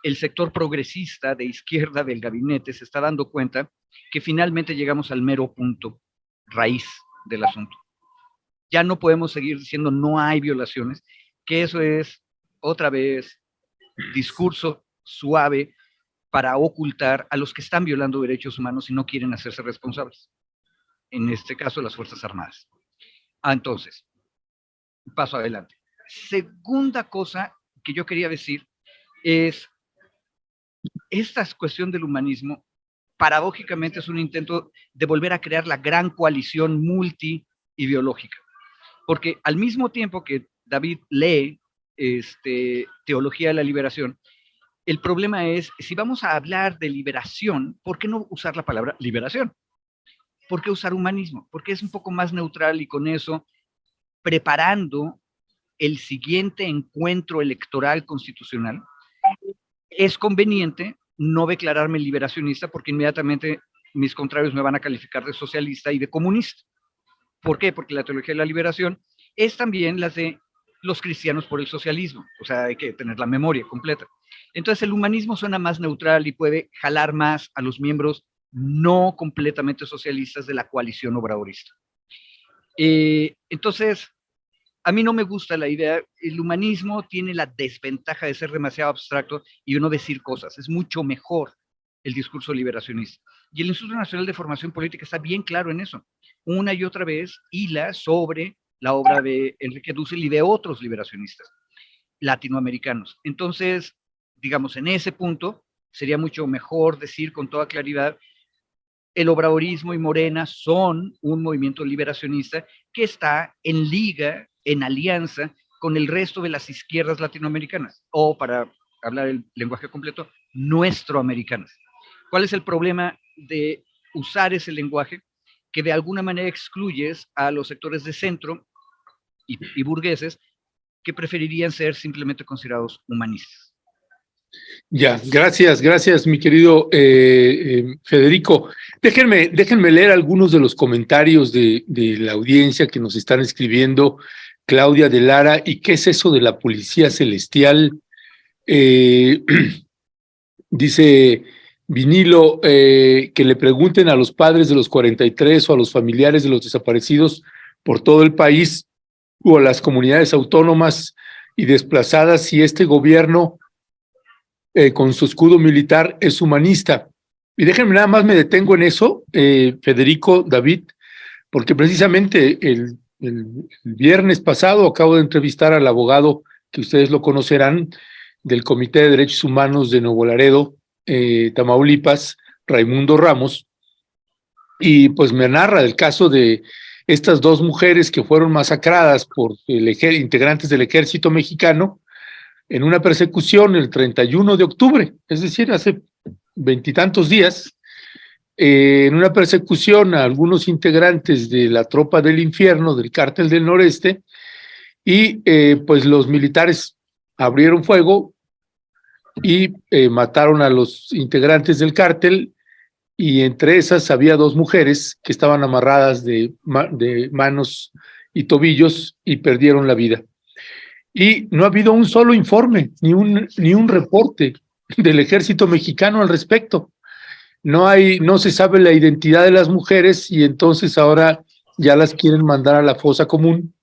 el sector progresista de izquierda del gabinete se está dando cuenta que finalmente llegamos al mero punto raíz del asunto. Ya no podemos seguir diciendo no hay violaciones, que eso es otra vez discurso suave para ocultar a los que están violando derechos humanos y no quieren hacerse responsables. En este caso, las Fuerzas Armadas. Entonces, paso adelante. Segunda cosa que yo quería decir es, esta cuestión del humanismo, paradójicamente es un intento de volver a crear la gran coalición multi-ideológica. Porque al mismo tiempo que David lee Teología de la Liberación, el problema es, si vamos a hablar de liberación, ¿por qué no usar la palabra liberación? ¿Por qué usar humanismo? Porque es un poco más neutral y con eso, preparando el siguiente encuentro electoral constitucional, es conveniente no declararme liberacionista porque inmediatamente mis contrarios me van a calificar de socialista y de comunista. ¿Por qué? Porque la teología de la liberación es también la de los cristianos por el socialismo, o sea, hay que tener la memoria completa. Entonces el humanismo suena más neutral y puede jalar más a los miembros no completamente socialistas de la coalición obradorista. Entonces, a mí no me gusta la idea, el humanismo tiene la desventaja de ser demasiado abstracto y uno decir cosas, es mucho mejor el discurso liberacionista. Y el Instituto Nacional de Formación Política está bien claro en eso. Una y otra vez hila sobre la obra de Enrique Dussel y de otros liberacionistas latinoamericanos. Entonces, digamos, en ese punto sería mucho mejor decir con toda claridad, el obradorismo y Morena son un movimiento liberacionista que está en liga, en alianza con el resto de las izquierdas latinoamericanas, o para hablar el lenguaje completo, nuestroamericanas. ¿Cuál es el problema de usar ese lenguaje? Que de alguna manera excluyes a los sectores de centro y burgueses que preferirían ser simplemente considerados humanistas. Ya, gracias, mi querido Federico. Déjenme leer algunos de los comentarios de la audiencia que nos están escribiendo. Claudia de Lara, ¿y qué es eso de la policía celestial? Dice Vinilo, que le pregunten a los padres de los 43 o a los familiares de los desaparecidos por todo el país o a las comunidades autónomas y desplazadas si este gobierno con su escudo militar es humanista. Y déjenme nada más me detengo en eso, Federico, David, porque precisamente el viernes pasado acabo de entrevistar al abogado, que ustedes lo conocerán, del Comité de Derechos Humanos de Nuevo Laredo, Tamaulipas, Raimundo Ramos, y pues me narra el caso de estas dos mujeres que fueron masacradas por integrantes del ejército mexicano en una persecución el 31 de octubre, es decir, hace veintitantos días, en una persecución a algunos integrantes de la Tropa del Infierno, del Cártel del Noreste, y pues los militares abrieron fuego y mataron a los integrantes del cártel, y entre esas había dos mujeres que estaban amarradas de manos y tobillos y perdieron la vida. Y no ha habido un solo informe, ni un reporte del ejército mexicano al respecto. No se sabe la identidad de las mujeres y entonces ahora ya las quieren mandar a la fosa común.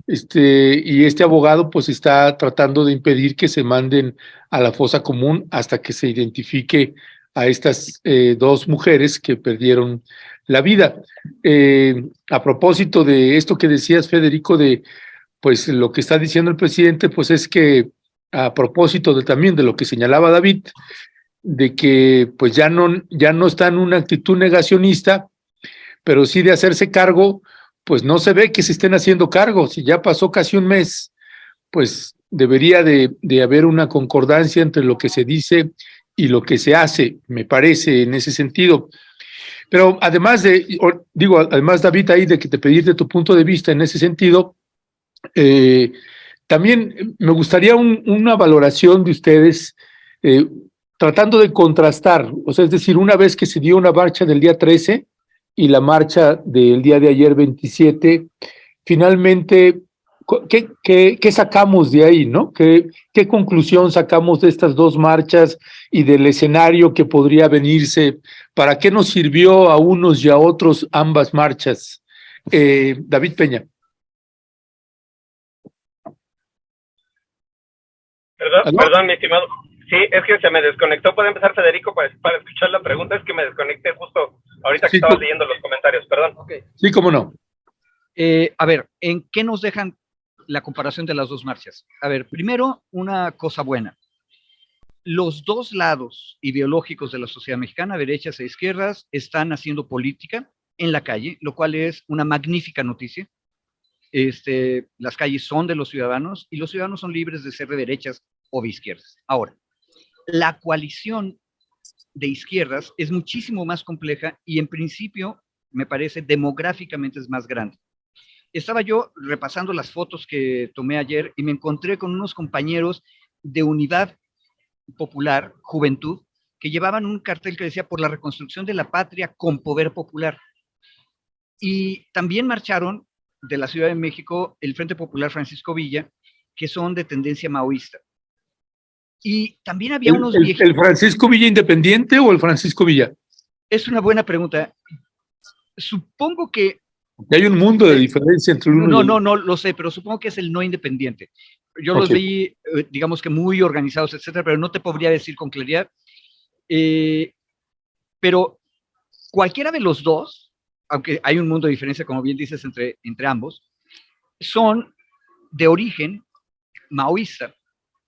Y este abogado pues está tratando de impedir que se manden a la fosa común hasta que se identifique a estas dos mujeres que perdieron la vida. A propósito de esto que decías, Federico, de pues lo que está diciendo el presidente, pues es que a propósito también de lo que señalaba David, de que pues ya no está en una actitud negacionista, pero sí de hacerse cargo, pues no se ve que se estén haciendo cargo. Si ya pasó casi un mes, pues debería de haber una concordancia entre lo que se dice y lo que se hace, me parece, en ese sentido. Pero además David, ahí de que te pedirte tu punto de vista en ese sentido, también me gustaría una valoración de ustedes, tratando de contrastar, o sea, es decir, una vez que se dio una marcha del día 13 y la marcha del día de ayer 27, finalmente ¿Qué sacamos de ahí, no? ¿Qué conclusión sacamos de estas dos marchas y del escenario que podría venirse? ¿Para qué nos sirvió a unos y a otros ambas marchas? David Peña. Perdón, mi estimado. Sí, es que se me desconectó. ¿Puede empezar Federico para escuchar la pregunta? Es que me desconecté justo ahorita que estabas leyendo los comentarios. Perdón. Okay. Sí, cómo no. A ver, ¿en qué nos dejan la comparación de las dos marchas? A ver, primero, una cosa buena. Los dos lados ideológicos de la sociedad mexicana, derechas e izquierdas, están haciendo política en la calle, lo cual es una magnífica noticia. Las calles son de los ciudadanos y los ciudadanos son libres de ser de derechas o de izquierdas. Ahora, la coalición de izquierdas es muchísimo más compleja y en principio, me parece, demográficamente es más grande. Estaba yo repasando las fotos que tomé ayer y me encontré con unos compañeros de Unidad Popular, Juventud, que llevaban un cartel que decía por la reconstrucción de la patria con poder popular. Y también marcharon de la Ciudad de México el Frente Popular Francisco Villa, que son de tendencia maoísta. Y también había unos viejitos. ¿El Francisco Villa independiente o el Francisco Villa? Es una buena pregunta. Supongo que hay un mundo de diferencia entre uno y otro. No lo sé, pero supongo que es el no independiente. Yo los vi, digamos que muy organizados, etcétera, pero no te podría decir con claridad. Pero cualquiera de los dos, aunque hay un mundo de diferencia, como bien dices, entre ambos, son de origen maoísta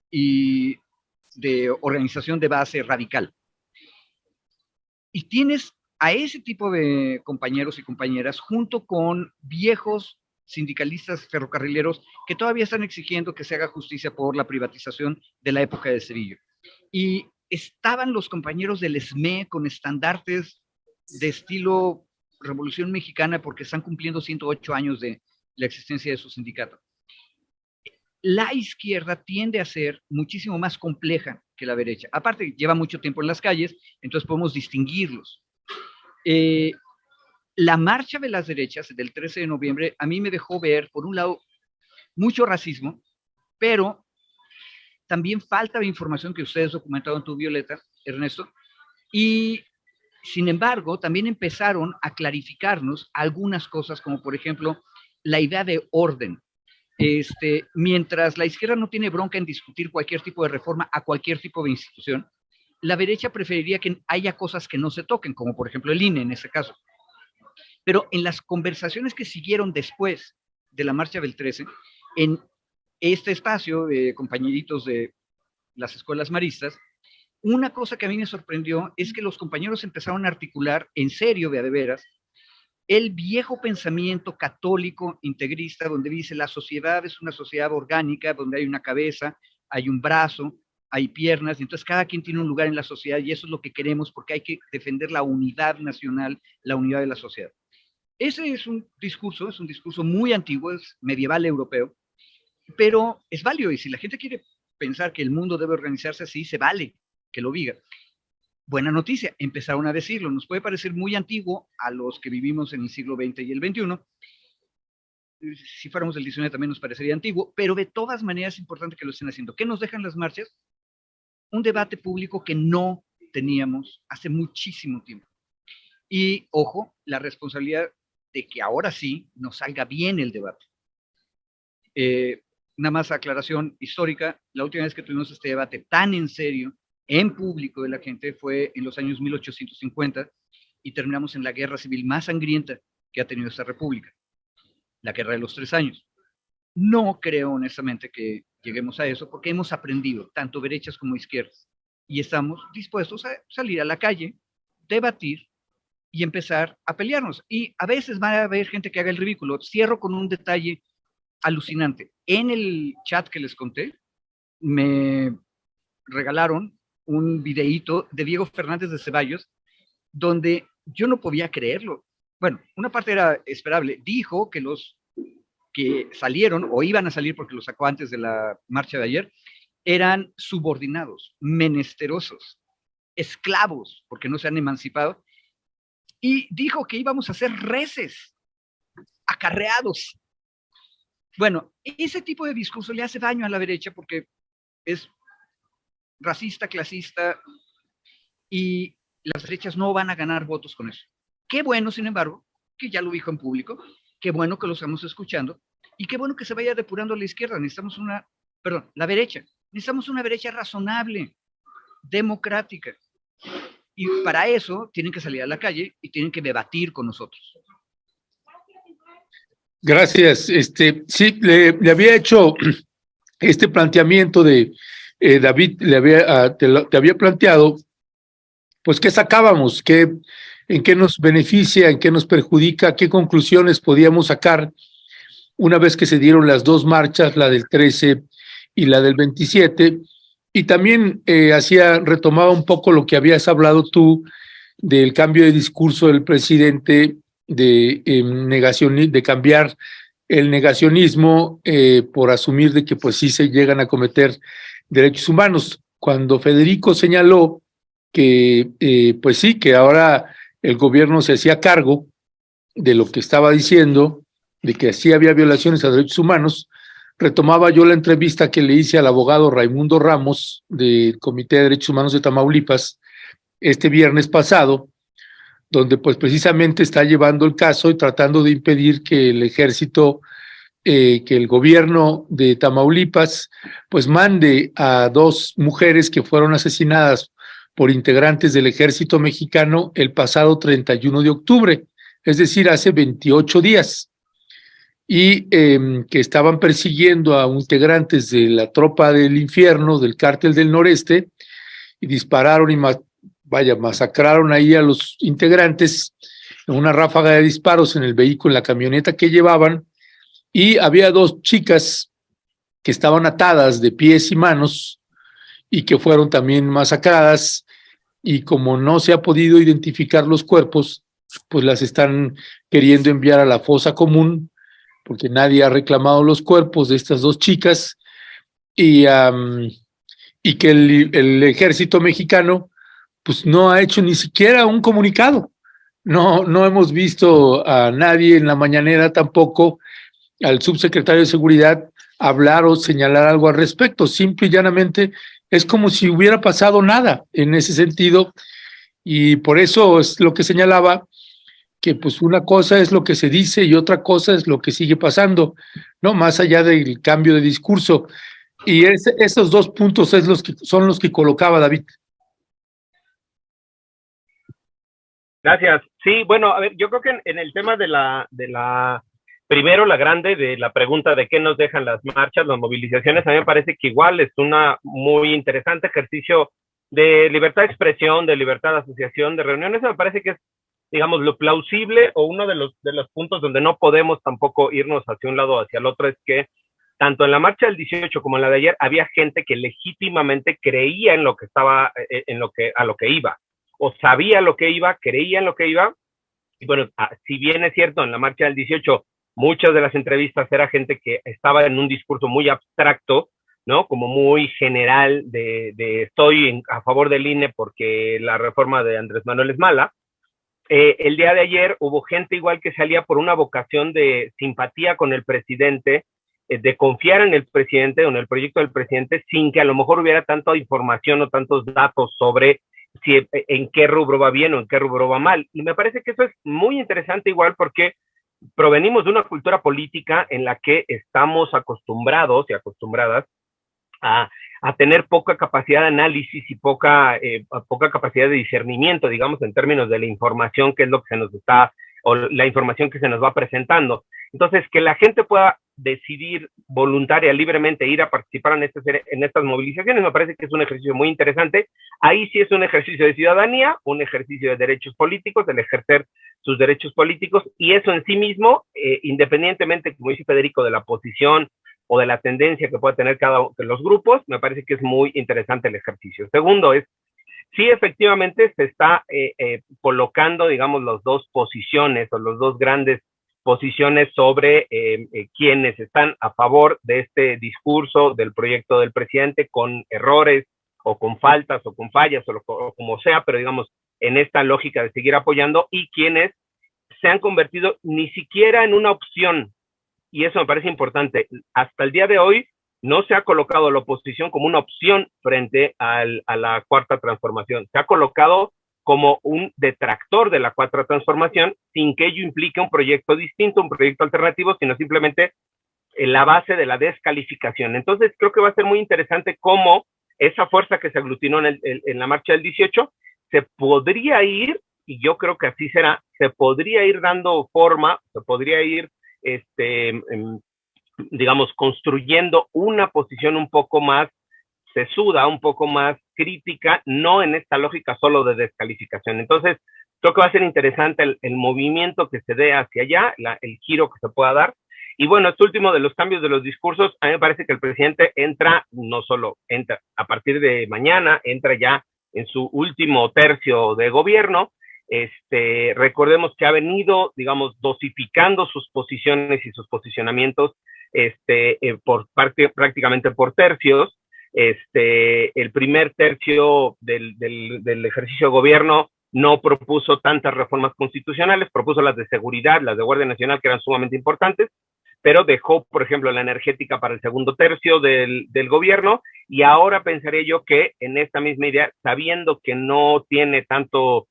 y de organización de base radical. Y tienes a ese tipo de compañeros y compañeras junto con viejos sindicalistas ferrocarrileros que todavía están exigiendo que se haga justicia por la privatización de la época de Cedillo. Y estaban los compañeros del SME con estandartes de estilo Revolución Mexicana porque están cumpliendo 108 años de la existencia de su sindicato. La izquierda tiende a ser muchísimo más compleja que la derecha. Aparte, lleva mucho tiempo en las calles, entonces podemos distinguirlos. La marcha de las derechas del 13 de noviembre a mí me dejó ver, por un lado, mucho racismo, pero también falta de información que ustedes documentaron tú, Violeta, Ernesto, y sin embargo, también empezaron a clarificarnos algunas cosas, como por ejemplo, la idea de orden. Mientras la izquierda no tiene bronca en discutir cualquier tipo de reforma a cualquier tipo de institución, la derecha preferiría que haya cosas que no se toquen, como por ejemplo el INE en ese caso. Pero en las conversaciones que siguieron después de la marcha del 13, en este espacio de compañeritos de las escuelas maristas, una cosa que a mí me sorprendió es que los compañeros empezaron a articular en serio, de veras, el viejo pensamiento católico integrista donde dice la sociedad es una sociedad orgánica, donde hay una cabeza, hay un brazo, hay piernas, y entonces cada quien tiene un lugar en la sociedad y eso es lo que queremos porque hay que defender la unidad nacional, la unidad de la sociedad. Ese es un discurso muy antiguo, es medieval europeo, pero es válido y si la gente quiere pensar que el mundo debe organizarse así, se vale que lo diga. Buena noticia, empezaron a decirlo. Nos puede parecer muy antiguo a los que vivimos en el siglo XX y el XXI. Si fuéramos del XIX también nos parecería antiguo, pero de todas maneras es importante que lo estén haciendo. ¿Qué nos dejan las marchas? Un debate público que no teníamos hace muchísimo tiempo. Y, ojo, la responsabilidad de que ahora sí nos salga bien el debate. Nada más aclaración histórica, la última vez que tuvimos este debate tan en serio en público de la gente fue en los años 1850 y terminamos en la guerra civil más sangrienta que ha tenido esta república, la guerra de los 3 años. No creo honestamente que lleguemos a eso porque hemos aprendido, tanto derechas como izquierdas, y estamos dispuestos a salir a la calle, debatir y empezar a pelearnos. Y a veces va a haber gente que haga el ridículo. Cierro con un detalle alucinante. En el chat que les conté, me regalaron un videíto de Diego Fernández de Ceballos, donde yo no podía creerlo. Bueno, una parte era esperable. Dijo que los que salieron o iban a salir porque los sacó antes de la marcha de ayer, eran subordinados, menesterosos, esclavos, porque no se han emancipado. Y dijo que íbamos a ser reces, acarreados. Bueno, ese tipo de discurso le hace daño a la derecha porque es racista, clasista, y las derechas no van a ganar votos con eso. Qué bueno, sin embargo, que ya lo dijo en público, qué bueno que lo estamos escuchando, y qué bueno que se vaya depurando a la izquierda. Necesitamos la derecha, necesitamos una derecha razonable, democrática, y para eso tienen que salir a la calle y tienen que debatir con nosotros. Gracias. Sí, le había hecho este planteamiento de David, te había planteado, pues, ¿qué sacábamos? ¿En qué nos beneficia? ¿En qué nos perjudica? ¿Qué conclusiones podíamos sacar una vez que se dieron las dos marchas, la del 13 y la del 27? Y también retomaba un poco lo que habías hablado tú del cambio de discurso del presidente de cambiar el negacionismo por asumir de que pues sí se llegan a cometer derechos humanos. Cuando Federico señaló que pues sí, que ahora el gobierno se hacía cargo de lo que estaba diciendo, de que sí había violaciones a derechos humanos, retomaba yo la entrevista que le hice al abogado Raimundo Ramos del Comité de Derechos Humanos de Tamaulipas este viernes pasado, donde pues precisamente está llevando el caso y tratando de impedir que el ejército, que el gobierno de Tamaulipas, pues mande a dos mujeres que fueron asesinadas por integrantes del ejército mexicano el pasado 31 de octubre, es decir, hace 28 días, y que estaban persiguiendo a integrantes de la tropa del infierno, del cártel del noreste, y dispararon y masacraron ahí a los integrantes en una ráfaga de disparos en el vehículo, en la camioneta que llevaban, y había dos chicas que estaban atadas de pies y manos y que fueron también masacradas, y como no se ha podido identificar los cuerpos, pues las están queriendo enviar a la fosa común porque nadie ha reclamado los cuerpos de estas dos chicas, y que el ejército mexicano pues no ha hecho ni siquiera un comunicado. No hemos visto a nadie en la mañanera, tampoco al subsecretario de Seguridad, hablar o señalar algo al respecto. Simple y llanamente es como si hubiera pasado nada en ese sentido, y por eso es lo que señalaba, que pues una cosa es lo que se dice y otra cosa es lo que sigue pasando, ¿no? Más allá del cambio de discurso. Y esos dos puntos son los que colocaba David. Gracias. Sí, bueno, a ver, yo creo que en el tema primero la grande de la pregunta de qué nos dejan las marchas, las movilizaciones, a mí me parece que igual es una muy interesante ejercicio de libertad de expresión, de libertad de asociación, de reuniones. Me parece que es, digamos, lo plausible, o uno de los puntos donde no podemos tampoco irnos hacia un lado o hacia el otro, es que tanto en la marcha del 18 como en la de ayer había gente que legítimamente creía en lo que estaba, a lo que iba, o sabía lo que iba, creía en lo que iba. Y bueno, si bien es cierto, en la marcha del 18 muchas de las entrevistas era gente que estaba en un discurso muy abstracto, ¿no? Como muy general de estoy a favor del INE porque la reforma de Andrés Manuel es mala. El día de ayer hubo gente igual que salía por una vocación de simpatía con el presidente, de confiar en el presidente o en el proyecto del presidente, sin que a lo mejor hubiera tanta información o tantos datos sobre si en qué rubro va bien o en qué rubro va mal. Y me parece que eso es muy interesante igual, porque provenimos de una cultura política en la que estamos acostumbrados y acostumbradas a tener poca capacidad de análisis y poca capacidad de discernimiento, digamos, en términos de la información, que es lo que se nos está, o la información que se nos va presentando. Entonces, que la gente pueda decidir voluntaria, libremente, ir a participar en estas movilizaciones, me parece que es un ejercicio muy interesante. Ahí sí es un ejercicio de ciudadanía, un ejercicio de derechos políticos, el ejercer sus derechos políticos, y eso en sí mismo, independientemente, como dice Federico, de la posición o de la tendencia que pueda tener cada uno de los grupos, me parece que es muy interesante el ejercicio. Segundo es, sí, efectivamente se está colocando, digamos, las dos posiciones o las dos grandes posiciones sobre quienes están a favor de este discurso del proyecto del presidente, con errores o con faltas o con fallas o como sea, pero digamos en esta lógica de seguir apoyando, y quienes se han convertido ni siquiera en una opción y eso me parece importante. Hasta el día de hoy no se ha colocado la oposición como una opción frente a la cuarta transformación. Se ha colocado como un detractor de la cuarta transformación sin que ello implique un proyecto distinto, un proyecto alternativo, sino simplemente en la base de la descalificación. Entonces creo que va a ser muy interesante cómo esa fuerza que se aglutinó en la marcha del 18 se podría ir, y yo creo que así será, se podría ir dando forma, se podría ir digamos, construyendo una posición un poco más sesuda, un poco más crítica, no en esta lógica solo de descalificación. Entonces, creo que va a ser interesante el movimiento que se dé hacia allá, el giro que se pueda dar. Y bueno, este último de los cambios de los discursos, a mí me parece que el presidente entra, no solo entra, a partir de mañana, entra ya en su último tercio de gobierno. Recordemos que ha venido, digamos, dosificando sus posiciones y sus posicionamientos prácticamente por tercios. El primer tercio del ejercicio de gobierno no propuso tantas reformas constitucionales, propuso las de seguridad, las de Guardia Nacional, que eran sumamente importantes, pero dejó, por ejemplo, la energética para el segundo tercio del gobierno, y ahora pensaría yo que en esta misma idea, sabiendo que no tiene tanto,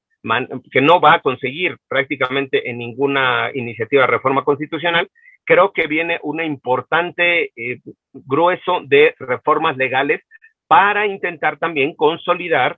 que no va a conseguir prácticamente en ninguna iniciativa de reforma constitucional, creo que viene una importante grueso de reformas legales para intentar también consolidar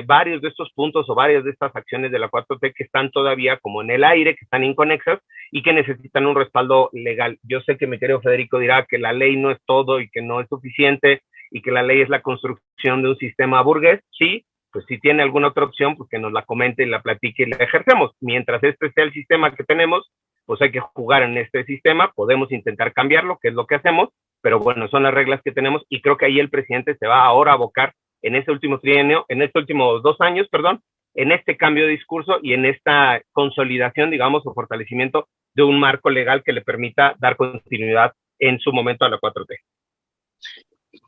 varios de estos puntos o varias de estas acciones de la 4T que están todavía como en el aire, que están inconexas y que necesitan un respaldo legal. Yo sé que mi querido Federico dirá que la ley no es todo y que no es suficiente y que la ley es la construcción de un sistema burgués. Sí, pues si tiene alguna otra opción, pues que nos la comente y la platique y la ejercemos. Mientras este sea el sistema que tenemos, pues hay que jugar en este sistema, podemos intentar cambiarlo, que es lo que hacemos, pero bueno, son las reglas que tenemos, y creo que ahí el presidente se va ahora a abocar en este último trienio, en estos últimos 2 años, perdón, en este cambio de discurso y en esta consolidación, digamos, o fortalecimiento de un marco legal que le permita dar continuidad en su momento a la 4T.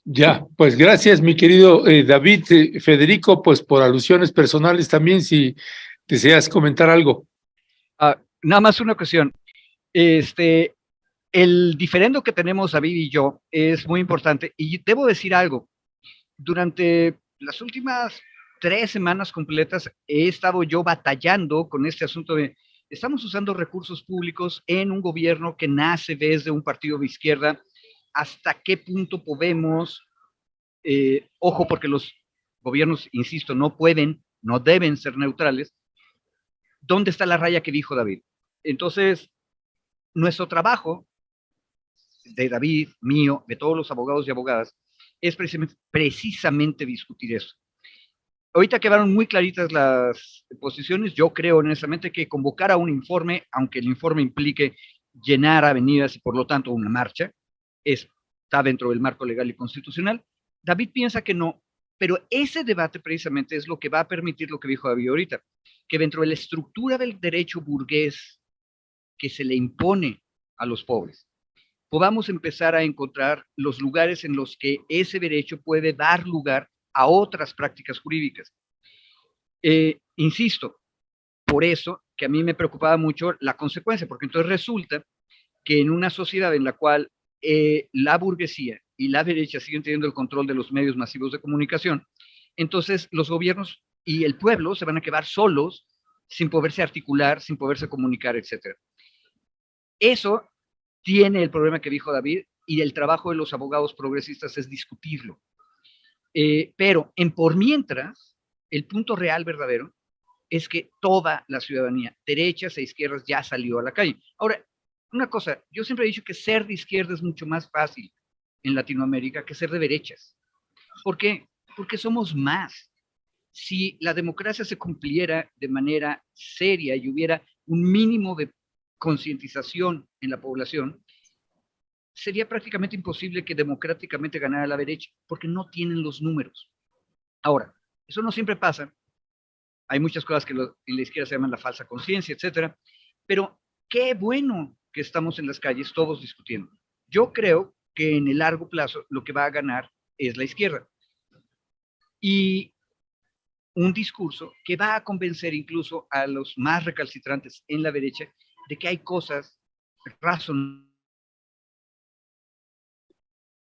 Ya, pues gracias, mi querido David. Federico, pues por alusiones personales también, si deseas comentar algo. Nada más una cuestión. El diferendo que tenemos David y yo es muy importante, y debo decir algo. Durante las últimas 3 semanas completas he estado yo batallando con este asunto de estamos usando recursos públicos en un gobierno que nace desde un partido de izquierda. ¿Hasta qué punto podemos? Ojo, porque los gobiernos, insisto, no pueden, no deben ser neutrales. ¿Dónde está la raya que dijo David? Entonces, nuestro trabajo, de David, mío, de todos los abogados y abogadas, es precisamente discutir eso. Ahorita quedaron muy claritas las posiciones. Yo creo honestamente que convocar a un informe, aunque el informe implique llenar avenidas y por lo tanto una marcha, está dentro del marco legal y constitucional. David piensa que no, pero ese debate precisamente es lo que va a permitir lo que dijo David ahorita, que dentro de la estructura del derecho burgués que se le impone a los pobres, podamos empezar a encontrar los lugares en los que ese derecho puede dar lugar a otras prácticas jurídicas. Insisto, por eso que a mí me preocupaba mucho la consecuencia, porque entonces resulta que en una sociedad en la cual la burguesía y la derecha siguen teniendo el control de los medios masivos de comunicación, entonces los gobiernos y el pueblo se van a quedar solos, sin poderse articular, sin poderse comunicar, etc. Eso tiene el problema que dijo David, y el trabajo de los abogados progresistas es discutirlo. Pero por mientras, el punto real verdadero es que toda la ciudadanía, derechas e izquierdas, ya salió a la calle. Ahora, una cosa, yo siempre he dicho que ser de izquierda es mucho más fácil en Latinoamérica que ser de derechas. ¿Por qué? Porque somos más. Si la democracia se cumpliera de manera seria y hubiera un mínimo de concientización en la población, sería prácticamente imposible que democráticamente ganara la derecha, porque no tienen los números. Ahora, eso no siempre pasa. Hay muchas cosas que en la izquierda se llaman la falsa conciencia, etcétera. Pero qué bueno que estamos en las calles todos discutiendo. Yo creo que en el largo plazo lo que va a ganar es la izquierda. Y un discurso que va a convencer incluso a los más recalcitrantes en la derecha de que hay cosas razonables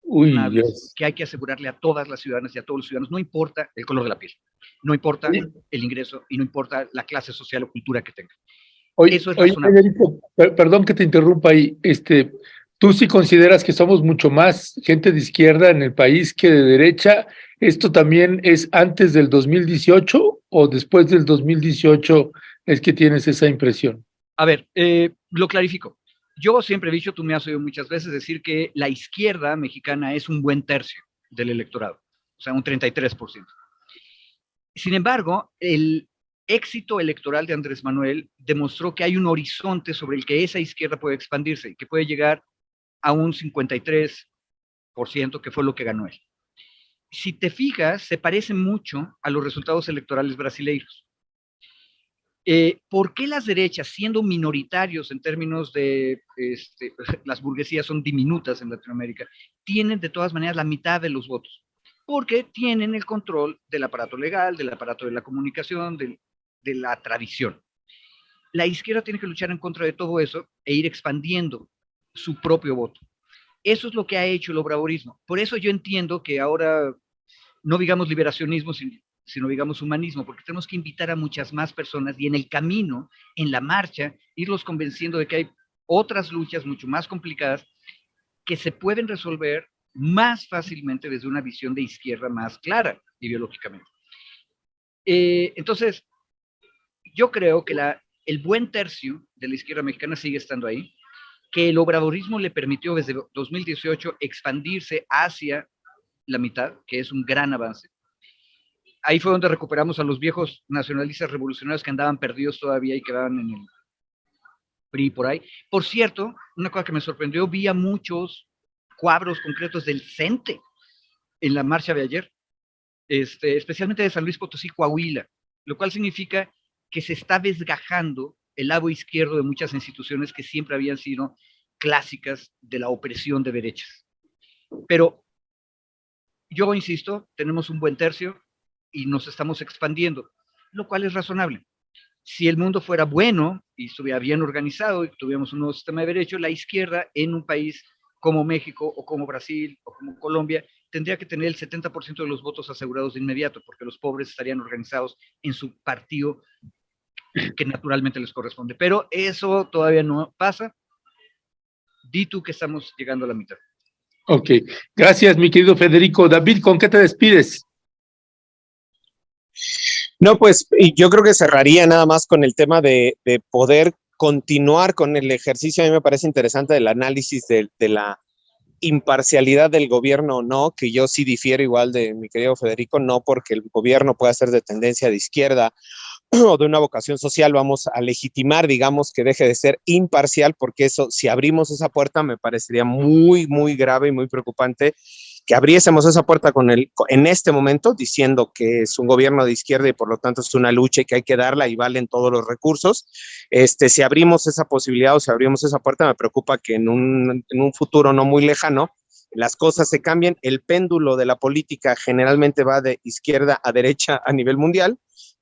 Uy, Dios. que hay que asegurarle a todas las ciudadanas y a todos los ciudadanos, no importa el color de la piel, no importa el ingreso y no importa la clase social o cultura que tenga. Eso es razonable. Federico, perdón que te interrumpa ahí. ¿Tú sí consideras que somos mucho más gente de izquierda en el país que de derecha? ¿Esto también es antes del 2018 o después del 2018 es que tienes esa impresión? A ver, lo clarifico. Yo siempre he dicho, tú me has oído muchas veces decir que la izquierda mexicana es un buen tercio del electorado, o sea, un 33%. Sin embargo, el éxito electoral de Andrés Manuel demostró que hay un horizonte sobre el que esa izquierda puede expandirse y que puede llegar a un 53%, que fue lo que ganó él. Si te fijas, se parece mucho a los resultados electorales brasileños. ¿Por qué las derechas, siendo minoritarios en términos de, las burguesías son diminutas en Latinoamérica, tienen de todas maneras la mitad de los votos? Porque tienen el control del aparato legal, del aparato de la comunicación, de la tradición. La izquierda tiene que luchar en contra de todo eso e ir expandiendo su propio voto. Eso es lo que ha hecho el obradorismo. Por eso yo entiendo que ahora no digamos liberacionismo, sino digamos humanismo, porque tenemos que invitar a muchas más personas y en el camino, en la marcha, irlos convenciendo de que hay otras luchas mucho más complicadas que se pueden resolver más fácilmente desde una visión de izquierda más clara ideológicamente. Entonces, yo creo que el buen tercio de la izquierda mexicana sigue estando ahí, que el obradorismo le permitió desde 2018 expandirse hacia la mitad, que es un gran avance. Ahí fue donde recuperamos a los viejos nacionalistas revolucionarios que andaban perdidos todavía y quedaban en el PRI por ahí. Por cierto, una cosa que me sorprendió, vi a muchos cuadros concretos del CENTE en la marcha de ayer, especialmente de San Luis Potosí, Coahuila, lo cual significa que se está desgajando el lado izquierdo de muchas instituciones que siempre habían sido clásicas de la opresión de derechas. Pero yo insisto, tenemos un buen tercio y nos estamos expandiendo, lo cual es razonable. Si el mundo fuera bueno y estuviera bien organizado y tuviéramos un nuevo sistema de derecho, la izquierda en un país como México o como Brasil o como Colombia tendría que tener el 70% de los votos asegurados de inmediato, porque los pobres estarían organizados en su partido que naturalmente les corresponde. Pero eso todavía no pasa. Di tú que estamos llegando a la mitad. Ok, gracias mi querido Federico. David, ¿con qué te despides? No, pues yo creo que cerraría nada más con el tema de poder continuar con el ejercicio. A mí me parece interesante el análisis de la imparcialidad del gobierno o no, que yo sí difiero igual de mi querido Federico, no porque el gobierno pueda ser de tendencia de izquierda o de una vocación social, vamos a legitimar, digamos, que deje de ser imparcial, porque eso, si abrimos esa puerta, me parecería muy, muy grave y muy preocupante que abriésemos esa puerta en este momento, diciendo que es un gobierno de izquierda y por lo tanto es una lucha y que hay que darla y valen todos los recursos. Si abrimos esa posibilidad o si abrimos esa puerta, me preocupa que en un futuro no muy lejano las cosas se cambien. El péndulo de la política generalmente va de izquierda a derecha a nivel mundial,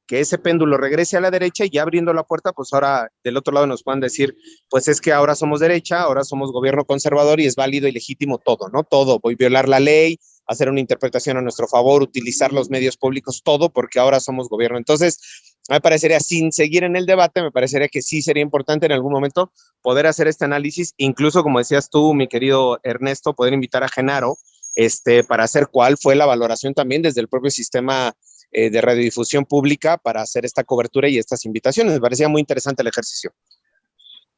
que ese péndulo regrese a la derecha y ya abriendo la puerta, pues ahora del otro lado nos puedan decir, pues es que ahora somos derecha, ahora somos gobierno conservador y es válido y legítimo todo, ¿no? Todo, voy a violar la ley, hacer una interpretación a nuestro favor, utilizar los medios públicos, todo, porque ahora somos gobierno. Entonces, me parecería, sin seguir en el debate, me parecería que sí sería importante en algún momento poder hacer este análisis, incluso como decías tú, mi querido Ernesto, poder invitar a Genaro, para hacer cuál fue la valoración también desde el propio sistema de radiodifusión pública para hacer esta cobertura y estas invitaciones. Me parecía muy interesante el ejercicio.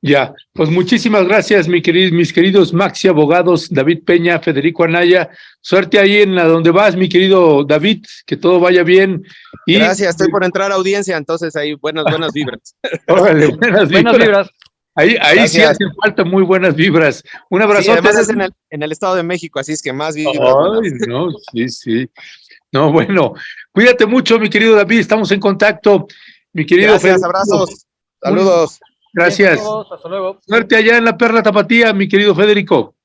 Ya, pues muchísimas gracias, mis queridos Maxi Abogados, David Peña, Federico Anaya. Suerte ahí en la donde vas, mi querido David, que todo vaya bien. Y gracias, estoy por entrar a audiencia, entonces ahí buenas vibras. Órale, buenas vibras. Ahí sí hacen falta muy buenas vibras. Un abrazo. Sí, además es en el Estado de México, así es que más vibras. Ay, no, sí. No, bueno, cuídate mucho, mi querido David, estamos en contacto. Mi querido gracias, Federico, abrazos, saludos. Gracias. Bien, hasta luego. Suerte allá en la Perla Tapatía, mi querido Federico.